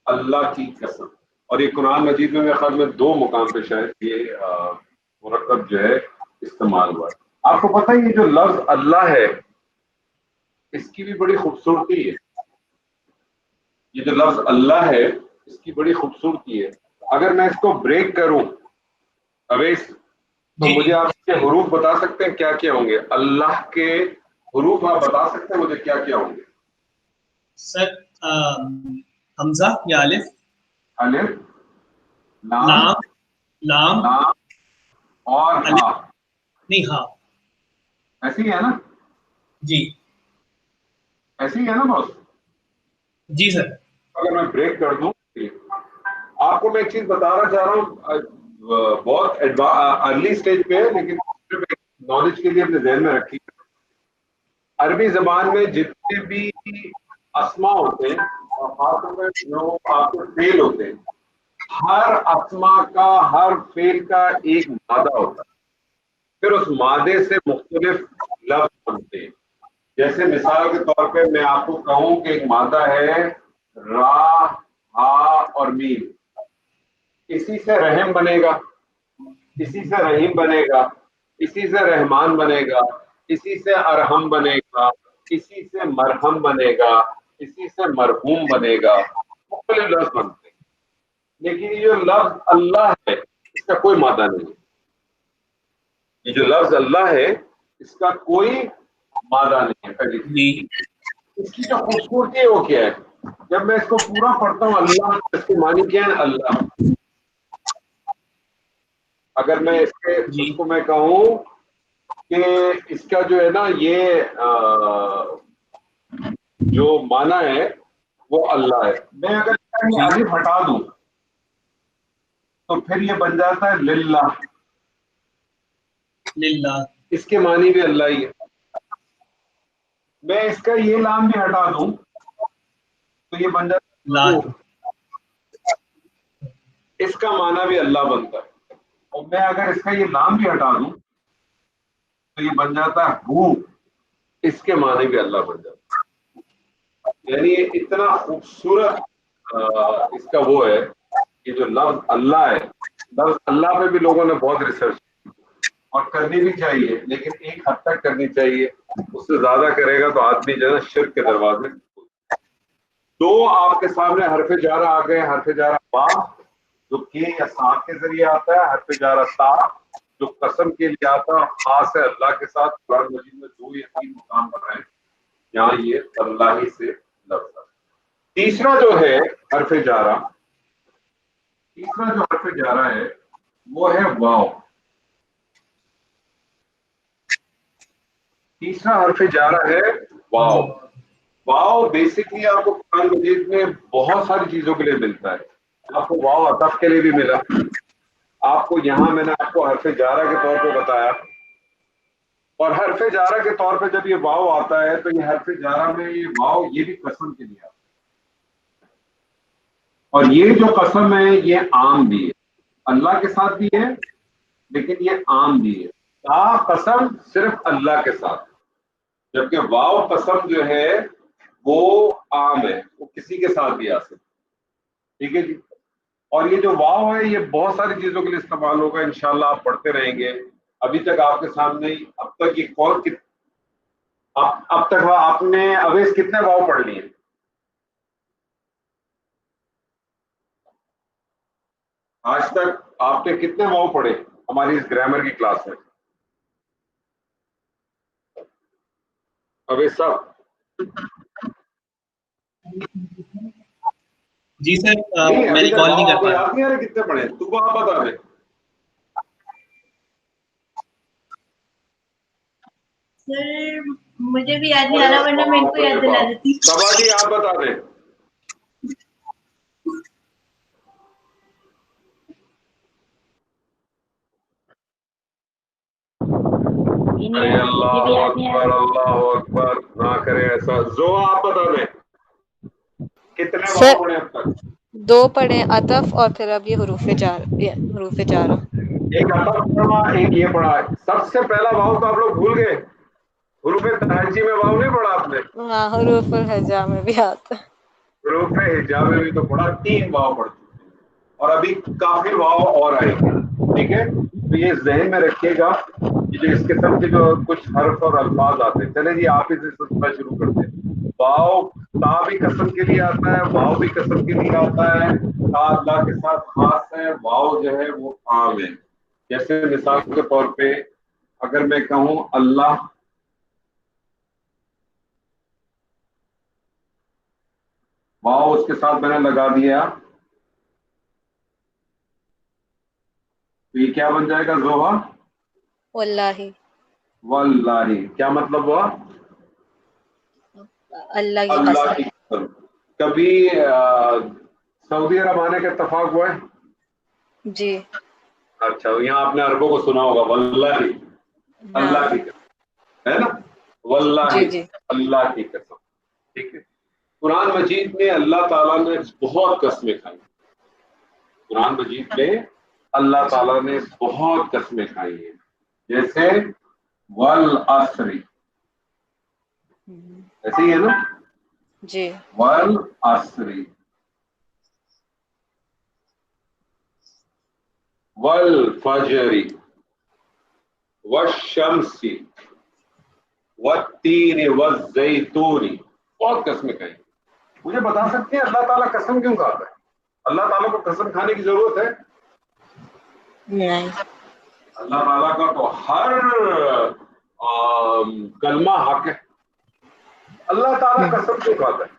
اللہ کی قسم. اور یہ قرآن مجید میں میرے خیال میں 2 مقام پہ شاید یہ مرکب جو ہے استعمال ہوا ہے. آپ کو پتہ ہے یہ جو لفظ اللہ ہے اس کی بھی بڑی خوبصورتی ہے. یہ جو لفظ اللہ ہے اس کی بڑی خوبصورتی ہے. اگر میں اس کو بریک کروں اویس, تو مجھے آپ کے حروف بتا سکتے ہیں کیا کیا ہوں گے؟ اللہ کے حروف آپ بتا سکتے ہیں مجھے کیا کیا ہوں گے؟ سر حمزہ یا الف, الف, لام, لام اور ہاں. نہیں ہاں, ایسے ہی ہے نا؟ جی ایسے ہی ہے نا باس؟ جی سر. اگر میں بریک کر دوں, آپ کو میں ایک چیز بتانا چاہ رہا ہوں, بہت ارلی سٹیج پہ ہے, لیکن نالج کے لیے اپنے ذہن میں رکھیے. عربی زبان میں جتنے بھی اسما ہوتے ہیں اور خاص طور پہ جو آپ کے فعل ہوتے ہیں, ہر اسما کا, ہر فعل کا ایک مادہ ہوتا ہے, پھر اس مادے سے مختلف لفظ بنتے ہیں. جیسے مثال کے طور پہ میں آپ کو کہوں کہ ایک مادہ ہے را, ہا اور میم, اسی سے رحم بنے گا, اسی سے رحیم بنے گا, اسی سے رحمان بنے گا, اسی سے ارحم بنے گا, اسی سے مرحم بنے گا, اسی سے مرحوم بنے گا, مختلف لفظ بنتے ہیں. لیکن یہ جو لفظ اللہ ہے اس کا کوئی مادہ نہیں ہے. یہ جو لفظ اللہ ہے اس کا کوئی مادہ نہیں ہے. پہلی اس کی جو خوبصورتی ہے وہ کیا ہے؟ جب میں اس کو پورا پڑھتا ہوں اللہ, اس کے معنی کیا ہے؟ اللہ. اگر میں اس کو میں کہوں کہ اس کا جو ہے نا یہ جو معنی ہے وہ اللہ ہے, میں اگر الف ہٹا دوں تو پھر یہ بن جاتا ہے للہ. للہ, اس کے معنی بھی اللہ ہی ہے. میں اس کا یہ لام بھی ہٹا دوں تو یہ بن جاتا ہے, اس کا معنی بھی اللہ بنتا ہے. اور میں اگر اس کا یہ لام بھی ہٹا دوں تو یہ بن جاتا ہے ہو, اس کے معنی بھی اللہ بن جاتا ہے. یعنی اتنا خوبصورت اس کا وہ ہے کہ جو لفظ اللہ ہے, لفظ اللہ پہ بھی لوگوں نے بہت ریسرچ کی. اور کرنی بھی چاہیے لیکن ایک حد تک کرنی چاہیے. اس سے زیادہ کرے گا تو آدمی جو ہے شرک کے دروازے. دو آپ کے سامنے حرف جارہ آ گئے. حرف جارہ با جو کے یا سا کے ذریعے آتا ہے, حرف جارہ تا جو قسم کے لیے آتا ہے, خاص ہے اللہ کے ساتھ. قرآن مجید میں 2 یا 3 مقام پر ہیں یہاں یہ اللہ ہی سے لفظ ہے. تیسرا جو ہے حرف جارہ, تیسرا جو حرف جارہ ہے وہ ہے واو. تیسرا حرف جارہ ہے واو. واو بیسکلی آپ کو قرآن مجید میں بہت ساری چیزوں کے لیے ملتا ہے. آپ کو واو عطف کے لیے بھی ملا. آپ کو یہاں میں نے آپ کو حرف جارہ کے طور پہ بتایا, اور حرف جارہ کے طور پہ جب یہ واو آتا ہے تو یہ حرف جارہ میں یہ واو یہ بھی قسم کے لیے آتا ہے. اور یہ جو قسم ہے یہ عام بھی ہے, اللہ کے ساتھ بھی ہے لیکن یہ عام بھی ہے. تا قسم صرف اللہ کے ساتھ, جبکہ واو قسم جو ہے وہ عام ہے, وہ کسی کے ساتھ بھی آ سکتی. ٹھیک ہے جی. اور یہ جو واو ہے یہ بہت ساری چیزوں کے لیے استعمال ہوگا انشاءاللہ, آپ پڑھتے رہیں گے. ابھی تک آپ کے سامنے اب تک یہ کون اب تک آپ نے اویس کتنے واو پڑھ لیے؟ آج تک آپ نے کتنے واو پڑھے ہماری اس گرامر کی کلاس میں؟ اویس صاحب جی سر, میں نے کال نہیں کر پایا. یاد نہیں آ رہے کتنے پڑھے؟ تو آپ بتا دیں. سر مجھے بھی یاد نہیں آ رہا, ورنہ میں ان کو یاد دلا دیتی. صبا جی آپ بتا دیں. اللہ اکبر, اللہ اکبر, نہ کرے ایسا. زو آپ بتا دیں کتنے واو پڑھے اب تک؟ 2 پڑھے عطف اور پھر اب یہ حروف جارہ. ایک عطف پڑھا, ایک یہ پڑھا. سب سے پہلا واو تو آپ لوگ بھول گئے, حروف تہجی میں واو نہیں پڑھا آپ نے؟ ہاں, حروف الہجا میں بھی آتا ہے. حروف ہجا میں بھی تو پڑھا. 3 واو پڑھ چکے ہیں اور ابھی کافی واو اور آئیں گے. ٹھیک ہے, تو یہ ذہن میں رکھیے گا کہ جو اس قسم کے جو کچھ حرف اور الفاظ آتے ہیں. چلیں جی آپ اس سے شروع کرتے ہیں. واو تا بھی قسم کے لیے آتا ہے, واو بھی قسم کے لیے آتا ہے. تا اللہ کے ساتھ خاص ہے, واو جو ہے وہ عام ہے. جیسے مثال کے طور پہ اگر میں کہوں اللہ, واو اس کے ساتھ میں نے لگا دیا تو یہ کیا بن جائے گا زوہا؟ واللہ. واللہ کیا مطلب ہوا؟ اللہ کی قسم. کبھی سعودی عرب آنے کا اتفاق ہوا ہے؟ جی. اچھا, یہاں آپ نے عربوں کو سنا ہوگا واللہ, اللہ کی قسم, ہے نا؟ واللہ جی. اللہ کی قسم. ٹھیک ہے. قرآن مجید میں اللہ تعالیٰ نے بہت قسمیں کھائی. قرآن مجید میں اللہ تعالیٰ نے بہت قسمیں کھائی ہیں. جیسے والعصر, ایسے ہی ہے نا؟ جی. والعصر, والفجر, والشمس, والتین, والزیتون. بہت قسمیں کھائی. مجھے بتا سکتے ہیں اللہ تعالیٰ قسم کیوں کھاتا ہے؟ اللہ تعالیٰ کو قسم کھانے کی ضرورت ہے؟ نہیں. اللہ تعالیٰ کا تو ہر کلمہ حق ہے. اللہ تعالیٰ قسم کیوں کھاتا ہے؟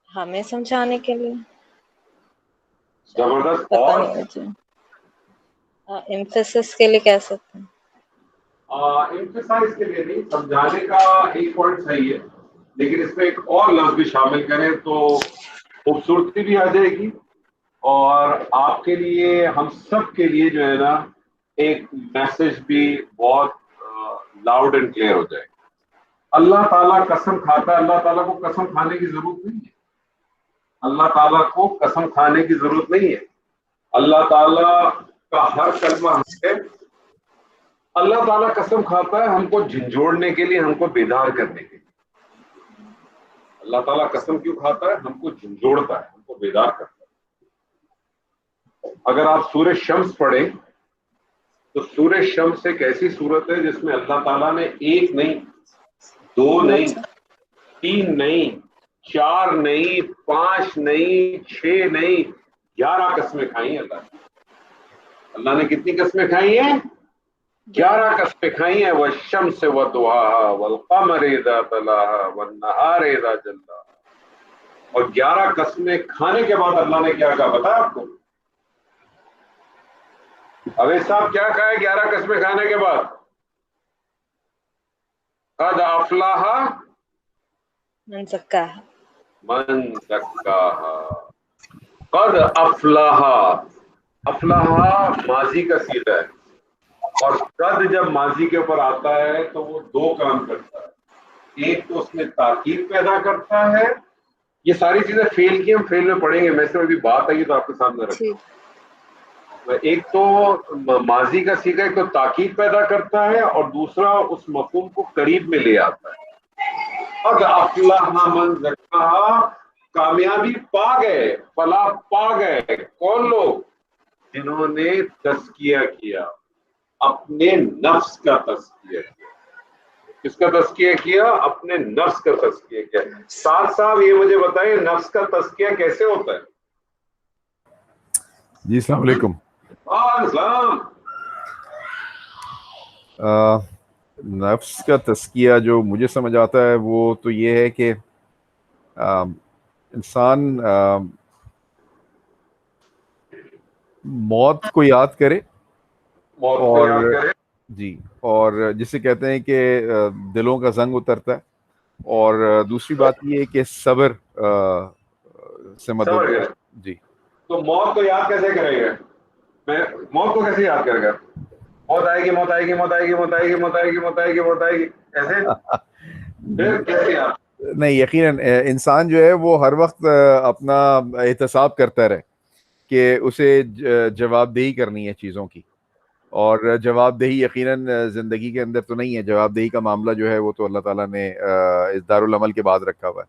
ہمیں سمجھانے کے لیے. زبردست. پتہ اور نہیں مجھے, ایمفیسس کے لیے کہہ سکتے ہیں. ایمفیسائز کے لیے نہیں, سمجھانے کا ایک پوائنٹ صحیح ہے, لیکن اس میں ایک اور لفظ بھی شامل کریں تو خوبصورتی بھی آ جائے گی, اور آپ کے لیے, ہم سب کے لیے جو ہے نا ایک میسج بھی بہت لاؤڈ اینڈ کلیئر ہو جائے. اللہ تعالیٰ قسم کھاتا ہے. اللہ تعالیٰ کو قسم کھانے کی ضرورت نہیں ہے. اللہ تعالیٰ کو قسم کھانے کی ضرورت نہیں ہے. اللہ تعالیٰ کا ہر کلمہ ہے. اللہ تعالیٰ قسم کھاتا ہے ہم کو جھنجھوڑنے کے لیے, ہم کو بیدار کرنے کے لیے. اللہ تعالیٰ قسم کیوں کھاتا ہے؟ ہم کو جھنجھوڑتا ہے, ہم کو بیدار کرتا ہے. اگر آپ سورہ شمس پڑھیں تو سورہ شمس ایک ایسی سورت ہے جس میں اللہ تعالیٰ نے ایک نہیں، دو نہیں، تین نہیں، چار نہیں، پانچ نہیں، چھ نہیں، 11 قسمیں کھائی ہیں اللہ نے کتنی قسمیں کھائی ہیں؟ 11 قسمیں کھائی ہیں. والشمس وضحاها والقمر اذا تلاها والنهار اذا جلاها. اور 11 قسمیں کھانے کے بعد اللہ نے کیا کہا پتا آپ کو؟ اویس صاحب کیا کہا ہے 11 قسمیں کھانے کے بعد؟ قد افلاح من زکاها. من زکاها. قد افلاح، افلاح ماضی کا صیغہ ہے، اور قد جب ماضی کے اوپر آتا ہے تو وہ دو کام کرتا ہے. ایک تو اس میں تاکید پیدا کرتا ہے، یہ ساری چیزیں فیل کی ہم فیل میں پڑھیں گے، میں سے ابھی بات آئی تو آپ کے سامنے رکھوں. ایک تو ماضی کا صیغہ ایک تو تاکید پیدا کرتا ہے، اور دوسرا اس مفہوم کو قریب میں لے آتا ہے. قد افلاح من زکاها، کامیابی پا گئے، فلاح پا گئے کون لوگ؟ جنہوں نے تزکیہ کیا، اپنے نفس کا تزکیہ کیا. کس کا تزکیہ کیا؟ اپنے نفس کا تزکیہ کیا. ساتھ صاحب یہ مجھے بتائیں نفس کا تزکیہ کیسے ہوتا ہے؟ جی السلام علیکم. السلام. نفس کا تزکیہ جو مجھے سمجھ آتا ہے وہ تو یہ ہے کہ انسان موت کو یاد کرے، موت کو یاد کرے جی، اور جسے کہتے ہیں کہ دلوں کا زنگ اترتا ہے. اور دوسری بات یہ ہے کہ صبر سے مدد جی. تو موت کو یاد کیسے کرے گا؟ میں موت کو کیسے یاد کرے گا؟ موت آئے گی، موت آئے گی، موت آئے گی، موت آئے گی، موت آئے گی، موت آئے گی، موت آئے گی، ایسے پھر کیسے یاد؟ نہیں، یقیناً انسان جو ہے وہ ہر وقت اپنا احتساب کرتا رہے کہ اسے جواب دہی کرنی ہے چیزوں کی، اور جواب دہی یقیناً زندگی کے اندر تو نہیں ہے. جواب دہی کا معاملہ جو ہے وہ تو اللہ تعالیٰ نے اس دارالعمل کے بعد رکھا ہوا ہے.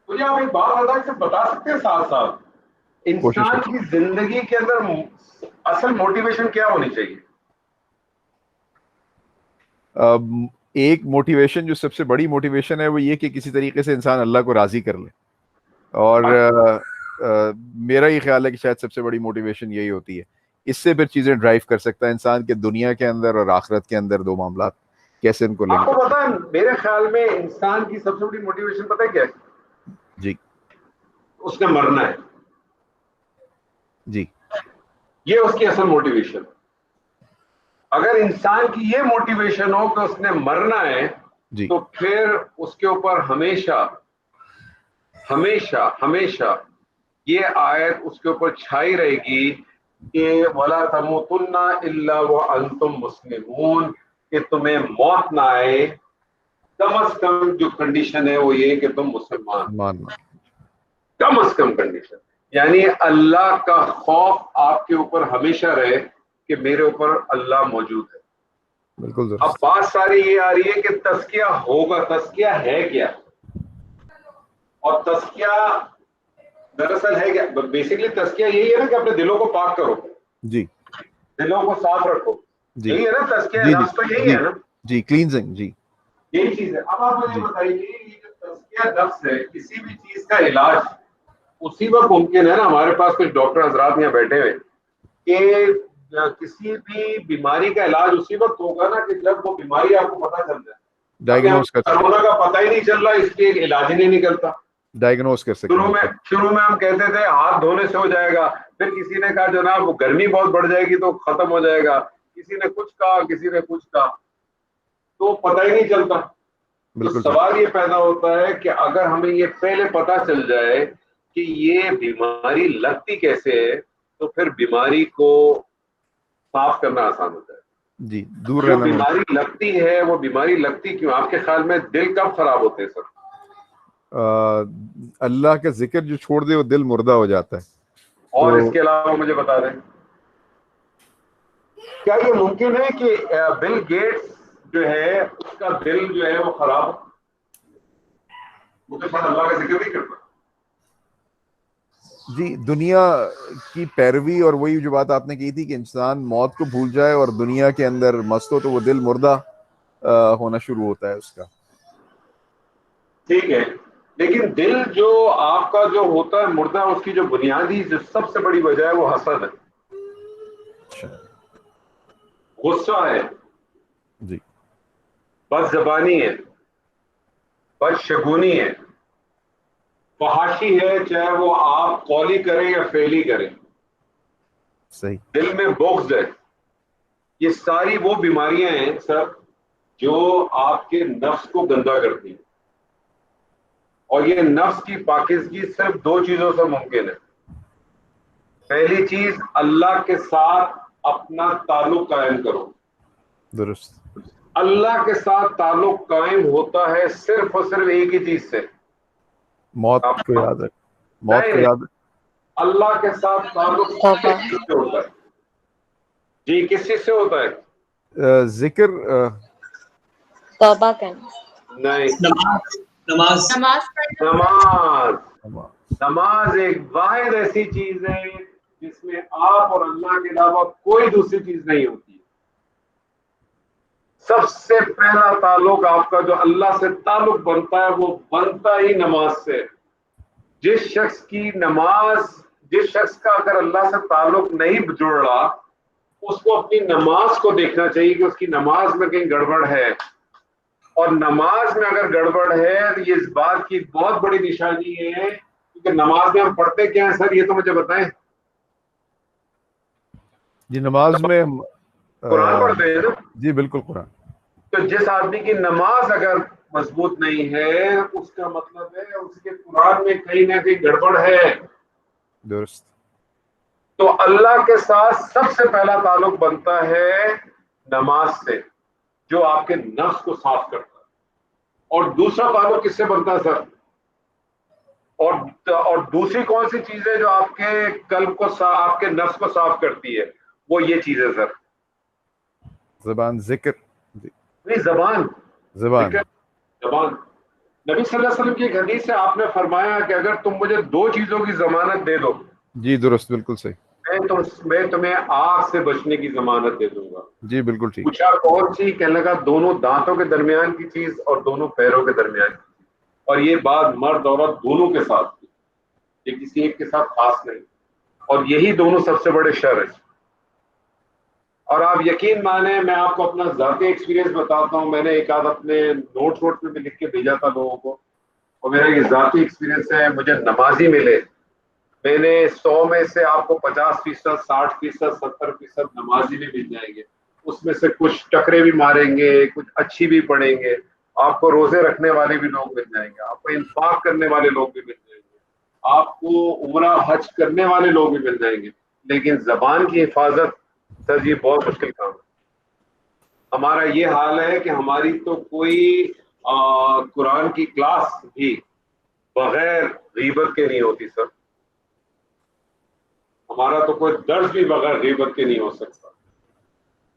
مجھے آپ ایک بات بتا سکتے ہیں ساتھ ساتھ انسان کی زندگی کے اندر اصل موٹیویشن کیا ہونی چاہیے؟ ایک موٹیویشن جو سب سے بڑی موٹیویشن ہے وہ یہ کہ کسی طریقے سے انسان اللہ کو راضی کر لے. اور میرا یہ خیال ہے کہ شاید سب سے بڑی موٹیویشن یہی ہوتی ہے. اس سے پھر چیزیں ڈرائیو کر سکتا ہے انسان کے دنیا کے اندر اور آخرت کے اندر دو معاملات کیسے ان کو لیں. آپ کو پتا ہے میرے خیال میں انسان کی سب سے بڑی موٹیویشن پتہ ہے کیا ہے؟ جی، اس نے مرنا ہے. جی، یہ اس کی اصل موٹیویشن. اگر انسان کی یہ موٹیویشن ہو کہ اس نے مرنا ہے جی، تو پھر اس کے اوپر ہمیشہ ہمیشہ ہمیشہ یہ آیت اس کے اوپر چھائی رہے گی کہ وَلَا تَمُوتُنَّ إِلَّا وَأَنْتُمْ مُسْلِمُونَ، کہ تمہیں موت نہ آئے. کم از کم جو کنڈیشن ہے وہ یہ کہ تم مسلمان، کم از کم کنڈیشن، یعنی اللہ کا خوف آپ کے اوپر ہمیشہ رہے کہ میرے اوپر اللہ موجود ہے. بالکل. اب بات ساری یہ آ رہی ہے کہ تزکیہ ہوگا، تزکیہ ہے کیا؟ اور تزکیہ دراصل ہے کیا؟ بیسیکلی تزکیہ یہی ہے نا کہ اپنے دلوں کو پاک کرو، جی، دلوں کو صاف رکھو. جی، یہی ہے نا تزکیہ، جی، نفس تو یہی ہے نا. جی، کلینزنگ. جی، یہی چیز ہے. اب آپ مجھے بتائیے یہ جو تزکیہ نفس ہے، کسی بھی چیز کا علاج اسی وقت ممکن ہے نا. ہمارے پاس کچھ ڈاکٹر حضرات یہاں بیٹھے ہوئے کہ کسی بھی بیماری کا علاج اسی وقت ہوگا نا کہ جب وہ بیماری آپ کو پتہ چل جائے. ڈائگنوز کر سکتے، کرونا کا پتہ ہی نہیں چل رہا، اس لیے علاج ہی نہیں نکلتا. ڈائگنوز کر سکتے. شروع میں ہم کہتے تھے ہاتھ دھونے سے ہو جائے گا، پھر کسی نے کہا جناب وہ گرمی بہت بڑھ جائے گی تو ختم ہو جائے گا، کسی نے کچھ کہا، کسی نے کچھ کہا، تو پتہ ہی نہیں چلتا. تو سوال یہ پیدا ہوتا ہے کہ اگر ہمیں یہ پہلے پتہ چل جائے کہ یہ بیماری لگتی کیسے ہے تو پھر بیماری کو صاف کرنا آسان ہوتا ہے. جی، دور جو رہنا. بیماری لگتی ہے وہ بیماری لگتی کیوں؟ آپ کے خیال میں دل کب خراب ہوتے ہیں سر؟ اللہ کا ذکر جو چھوڑ دے وہ دل مردہ ہو جاتا ہے. اور اس کے علاوہ مجھے بتا دیں کیا یہ ممکن ہے کہ بل گیٹس جو ہے اس کا دل جو ہے وہ خراب ہو؟ وہ تو شاید اللہ کا ذکر نہیں کرتا. جی دنیا کی پیروی، اور وہی جو بات آپ نے کی تھی کہ انسان موت کو بھول جائے اور دنیا کے اندر مست ہو تو وہ دل مردہ ہونا شروع ہوتا ہے اس کا. ٹھیک ہے، لیکن دل جو آپ کا جو ہوتا ہے مردہ، اس کی جو بنیادی جو سب سے بڑی وجہ ہے وہ حسد ہے، غصہ ہے، جی بد زبانی ہے، بد شگونی ہے، فحاشی ہے، چاہے وہ آپ قولی کریں یا فعلی کریں، صحیح. دل میں بغض ہے. یہ ساری وہ بیماریاں ہیں سر جو آپ کے نفس کو گندا کرتی ہیں، اور یہ نفس کی پاکیزگی صرف دو چیزوں سے ممکن ہے. پہلی چیز، اللہ کے ساتھ اپنا تعلق قائم کرو. درست. اللہ کے ساتھ تعلق قائم ہوتا ہے صرف اور صرف ایک ہی چیز سے، موت کو یاد ہے، موت کو یاد ہے. اللہ کے ساتھ تعلق توبہ. کس چیز سے ہوتا ہے؟ جی کس چیز سے ہوتا ہے؟ ذکر توبہ کرنا. نہیں، نماز نماز. نماز ایک واحد ایسی چیز ہے جس میں آپ اور اللہ کے علاوہ کوئی دوسری چیز نہیں ہوتی. سب سے پہلا تعلق آپ کا جو اللہ سے تعلق بنتا ہے وہ بنتا ہی نماز سے. جس شخص کی نماز، جس شخص کا اگر اللہ سے تعلق نہیں جڑ رہا، اس کو اپنی نماز کو دیکھنا چاہیے کہ اس کی نماز میں کہیں گڑبڑ ہے. اور نماز میں اگر گڑبڑ ہے تو یہ اس بات کی بہت بڑی نشانی ہے، کیونکہ نماز میں ہم پڑھتے کیا ہیں سر، یہ تو مجھے بتائیں. جی نماز میں ہم قرآن پڑھتے ہیں نا. جی بالکل قرآن. تو جس آدمی کی نماز اگر مضبوط نہیں ہے، اس کا مطلب ہے اس کے قرآن میں کہیں نہ کہیں گڑبڑ ہے. درست. تو اللہ کے ساتھ سب سے پہلا تعلق بنتا ہے نماز سے، جو آپ کے نفس کو صاف کرتا ہے. اور دوسرا تعلق کس سے بنتا ہے سر؟ اور دوسری کون سی چیز ہے جو آپ کے قلب کو آپ کے نفس کو صاف کرتی ہے؟ وہ یہ چیز ہے سر، زبان. ذکر. نہیں، زبان. زبان. زبان. نبی صلی اللہ علیہ وسلم کی ایک حدیث سے آپ نے فرمایا کہ اگر تم مجھے دو چیزوں کی ضمانت دے دو، جی درست، بالکل صحیح. میں تمہیں آگ سے بچنے کی ضمانت دے دوں گا. جی بالکل ٹھیک. پوچھا کون سی؟ کہنے لگا دونوں دانتوں کے درمیان کی چیز اور دونوں پیروں کے درمیان کی چیز. اور یہ بات مرد عورت دونوں کے ساتھ تھی، یہ کسی ایک کے ساتھ خاص نہیں. اور یہی دونوں سب سے بڑے شر ہیں. اور آپ یقین مانیں، میں آپ کو اپنا ذاتی ایکسپیرینس بتاتا ہوں. میں نے ایک آدھ اپنے نوٹ میں بھی لکھ کے بھیجا تھا لوگوں کو، اور میرا یہ ذاتی ایکسپیرینس ہے. مجھے نمازی ملے، میں نے 100 میں سے آپ کو 50%، 60%، 70% نمازی بھی مل جائیں گے. اس میں سے کچھ ٹکرے بھی ماریں گے، کچھ اچھی بھی پڑھیں گے. آپ کو روزے رکھنے والے بھی لوگ مل جائیں گے، آپ کو انفاق کرنے والے لوگ بھی مل جائیں گے، آپ کو عمرہ حج کرنے والے لوگ بھی مل جائیں گے. لیکن زبان کی حفاظت سر جی بہت مشکل کام ہے. ہمارا یہ حال ہے کہ ہماری تو کوئی قرآن کی کلاس بھی بغیر غیبت کے نہیں ہوتی سر. ہمارا تو کوئی درس بھی بغیر غیبت کے نہیں ہو سکتا.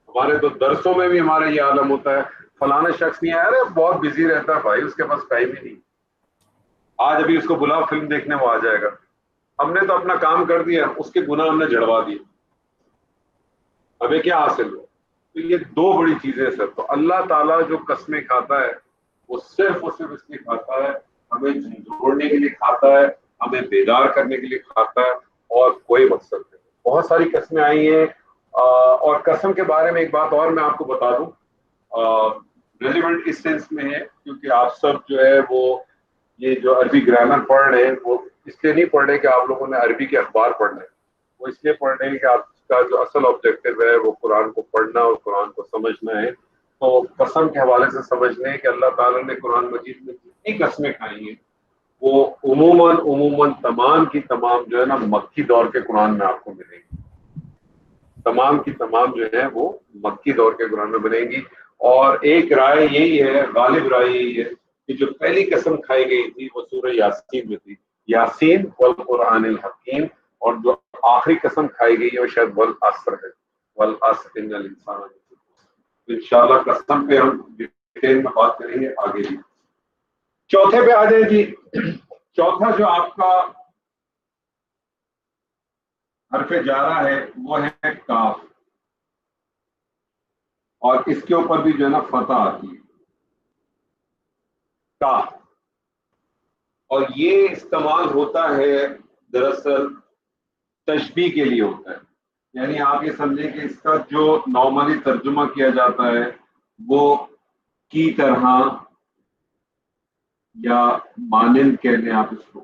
ہمارے تو درسوں میں بھی ہمارا یہ عالم ہوتا ہے، فلانا شخص نہیں آیا، بہت بزی رہتا ہے بھائی، اس کے پاس ٹائم ہی نہیں. آج ابھی اس کو بلاؤ فلم دیکھنے، وہ آ جائے گا. ہم نے تو اپنا کام کر دیا، اس کے گناہ ہم نے جڑوا دیے، ہمیں کیا حاصل ہو؟ تو یہ دو بڑی چیزیں سر. تو اللہ تعالیٰ جو قسمیں کھاتا ہے وہ صرف اور صرف اس لیے کھاتا ہے، ہمیں جھنجھوڑنے کے لیے کھاتا ہے، ہمیں بیدار کرنے کے لیے کھاتا ہے، اور کوئی مقصد نہیں. بہت ساری قسمیں آئی ہیں. اور قسم کے بارے میں ایک بات اور میں آپ کو بتا دوں، ریلیونٹ اس سینس میں ہے کیونکہ آپ سب جو ہے وہ یہ جو عربی گرامر پڑھ رہے ہیں وہ اس لیے نہیں پڑھ رہے کہ آپ لوگوں نے عربی کے اخبار پڑھنے، وہ اس لیے پڑھ رہے ہیں کہ آپ کا جو اصل آبجیکٹو ہے وہ قرآن کو پڑھنا اور قرآن کو سمجھنا ہے. تو قسم کے حوالے سے سمجھ لیں کہ اللہ تعالیٰ نے قرآن مجید میں جتنی قسمیں کھائی ہیں وہ عموماً تمام کی تمام جو ہے نا مکی دور کے قرآن میں آپ کو ملیں گی. تمام کی تمام جو ہے وہ مکی دور کے قرآن میں بنیں گی. اور ایک رائے یہی ہے، غالب رائے یہی ہے کہ جو پہلی قسم کھائی گئی تھی وہ سورہ یاسین میں تھی، یاسین والقرآن الحکیم. اور جو آخری قسم کھائی گئی ہے وہ شاید والعصر ہے، والعصر ان الانسان. انشاءاللہ قسم پہ ہم ڈیٹیل میں بات کریں گے آگے بھی. چوتھے پہ آ جائے جی. چوتھا جو آپ کا حرف جارہ ہے وہ ہے کاف، اور اس کے اوپر بھی جو ہے نا فتح آتی ہے کاف، اور یہ استعمال ہوتا ہے دراصل تشبیہ کے لیے ہوتا ہے، یعنی آپ یہ سمجھیں کہ اس کا جو نارملی ترجمہ کیا جاتا ہے وہ کی طرح یا مانند کہہ لیں آپ اس کو.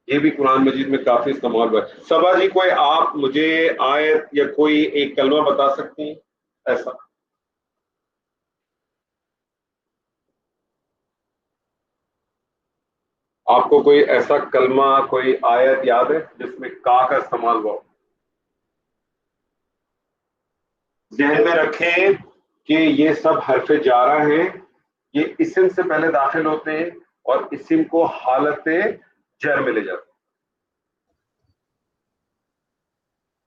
یہ بھی قرآن مجید میں کافی استعمال ہوا ہے. صبا جی کوئی آپ مجھے آیت یا کوئی ایک کلمہ بتا سکتی ہیں ایسا؟ آپ کو کوئی ایسا کلمہ کوئی آیت یاد ہے جس میں کا استعمال ہوا؟ ذہن میں رکھیں کہ یہ سب حرف جارہ ہیں، یہ اسم سے پہلے داخل ہوتے ہیں اور اسم کو حالت جر میں لے جاتے ہیں.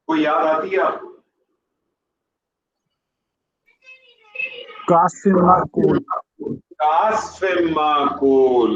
کوئی یاد آتی ہے آپ کو؟ کاسف معقول. کاسف معقول.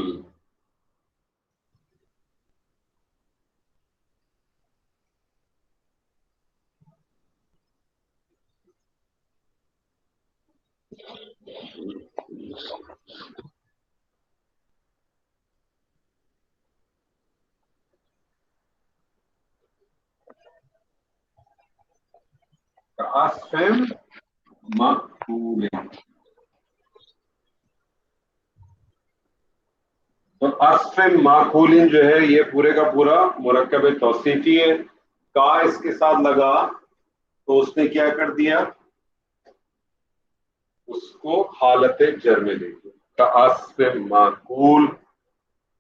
کاسف معقول. تو عصف معقول جو ہے یہ پورے کا پورا مرکب توصیفی ہے. کا اس کے ساتھ لگا تو اس نے کیا کر دیا، اس کو حالت جر میں لے گیا. کا عصف معقول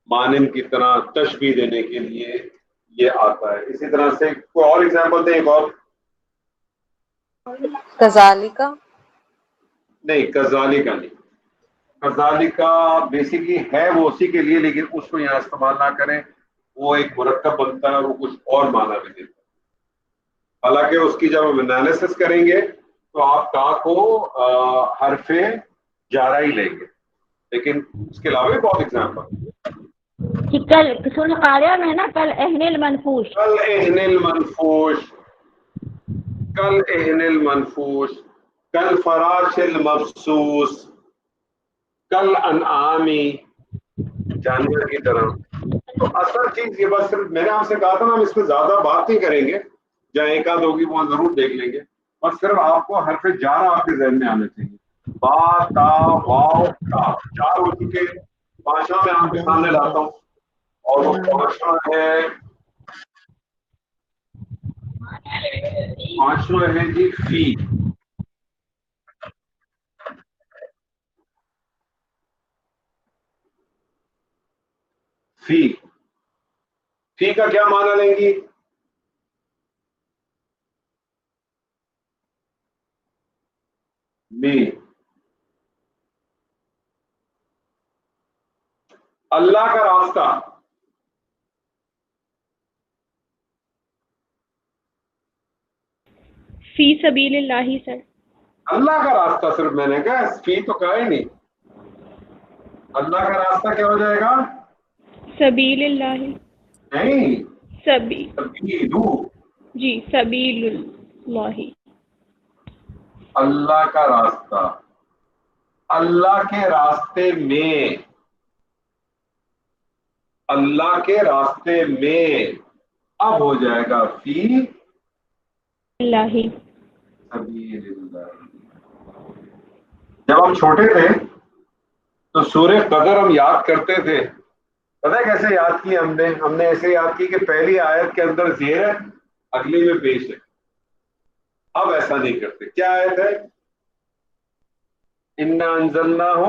مانند کی طرح تشبیہ دینے کے لیے یہ آتا ہے. اسی طرح سے کوئی اور ایگزامپل دیں، ایک اور. کذالک. نہیں کذالک نہیں. کذالک بیسیکلی ہے وہ اسی کے لیے، لیکن اس کو یہاں استعمال نہ کریں، وہ ایک مرکب بنتا ہے اور وہ کچھ اور معنی بھی دیتا ہے. حالانکہ اس کی جب ہم انالیسس کریں گے تو آپ کا کو حرف جارہ ہی لیں گے، لیکن اس کے علاوہ بہت ایگزامپل. کل سورہ قاریہ میں ہے نا، کل اہن المنفوش. کل اہن المنفوش، کل اہن المنفوش، کل فراش المبسوس، کل انعامی، جانور کی طرح. تو اصل چیز یہ بس صرف میں نے آپ سے کہا تھا نا ہم اس پہ زیادہ بات نہیں کریں گے، جہاں ایک آدھ ہوگی وہ ضرور دیکھ لیں گے، اور صرف آپ کو حرف جارہ آپ کے ذہن میں آنے چاہیے. با تا واو کا 4 ہو چکے، 5واں میں آپ کے سامنے لاتا ہوں، اور وہ 5واں ہے جی فی. فی، فی کا کیا معنی لیں گی؟ میں. اللہ کا راستہ. فی سبیل اللہ سر. اللہ کا راستہ صرف میں نے کہا، فی تو کہا ہی نہیں. اللہ کا راستہ کیا ہو جائے گا؟ سبیل اللہ. نہیں، سبیل. جی سبیل اللہ. اللہ کا راستہ، اللہ کے راستے میں، اللہ کے راستے میں. اب ہو جائے گا فی اللہ. سبیل اللہ. جب ہم چھوٹے تھے تو سورہ قدر ہم یاد کرتے تھے. پتہ ہے کیسے یاد کی ہم نے ایسے یاد کی کہ پہلی آیت کے اندر زیر ہے، اگلی میں پیش ہے. اب ایسا نہیں کرتے. کیا آیت ہے؟ انا انزلناہ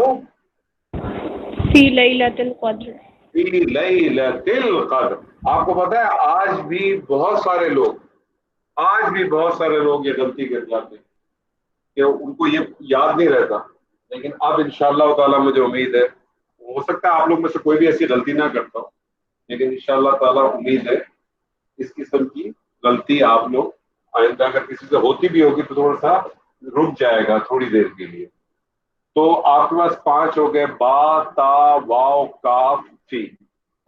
فی لیلۃ القدر. فی لیلۃ القدر. آپ کو پتہ ہے آج بھی بہت سارے لوگ یہ غلطی کر جاتے ہیں کہ ان کو یہ یاد نہیں رہتا. لیکن اب انشاءاللہ تعالیٰ مجھے امید ہے، ہو سکتا ہے آپ لوگ میں سے کوئی بھی ایسی غلطی نہ کرتا ہو، لیکن انشاءاللہ تعالیٰ امید ہے اس قسم کی غلطی آپ لوگ آئندہ اگر کسی سے ہوتی بھی ہوگی تو تھوڑا سا رک جائے گا تھوڑی دیر کے لیے. تو آپ کے پاس 5 ہو گئے، با تا واو کاف فی.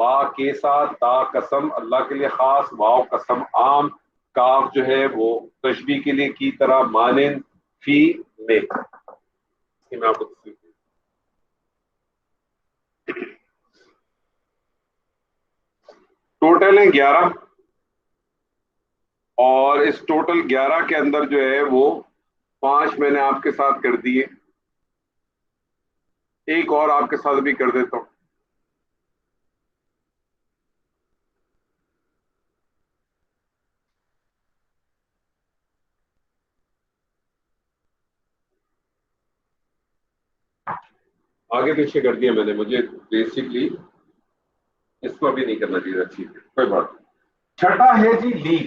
با کے ساتھ، تا قسم اللہ کے لیے خاص، واو قسم عام، کاف جو ہے وہ تشبیہ کے لیے کی طرح، مانند، فی میں. میں آپ کو ٹوٹل ہیں 11، اور اس ٹوٹل 11 کے اندر جو ہے وہ 5 میں نے آپ کے ساتھ کر دیے، ایک اور آپ کے ساتھ بھی کر دیتا ہوں. آگے پیچھے کر دیا میں نے، مجھے بیسکلی اس کو ابھی نہیں کرنا چاہیے. ٹھیک ہے کوئی بات نہیں. چھٹا ہے جی لی.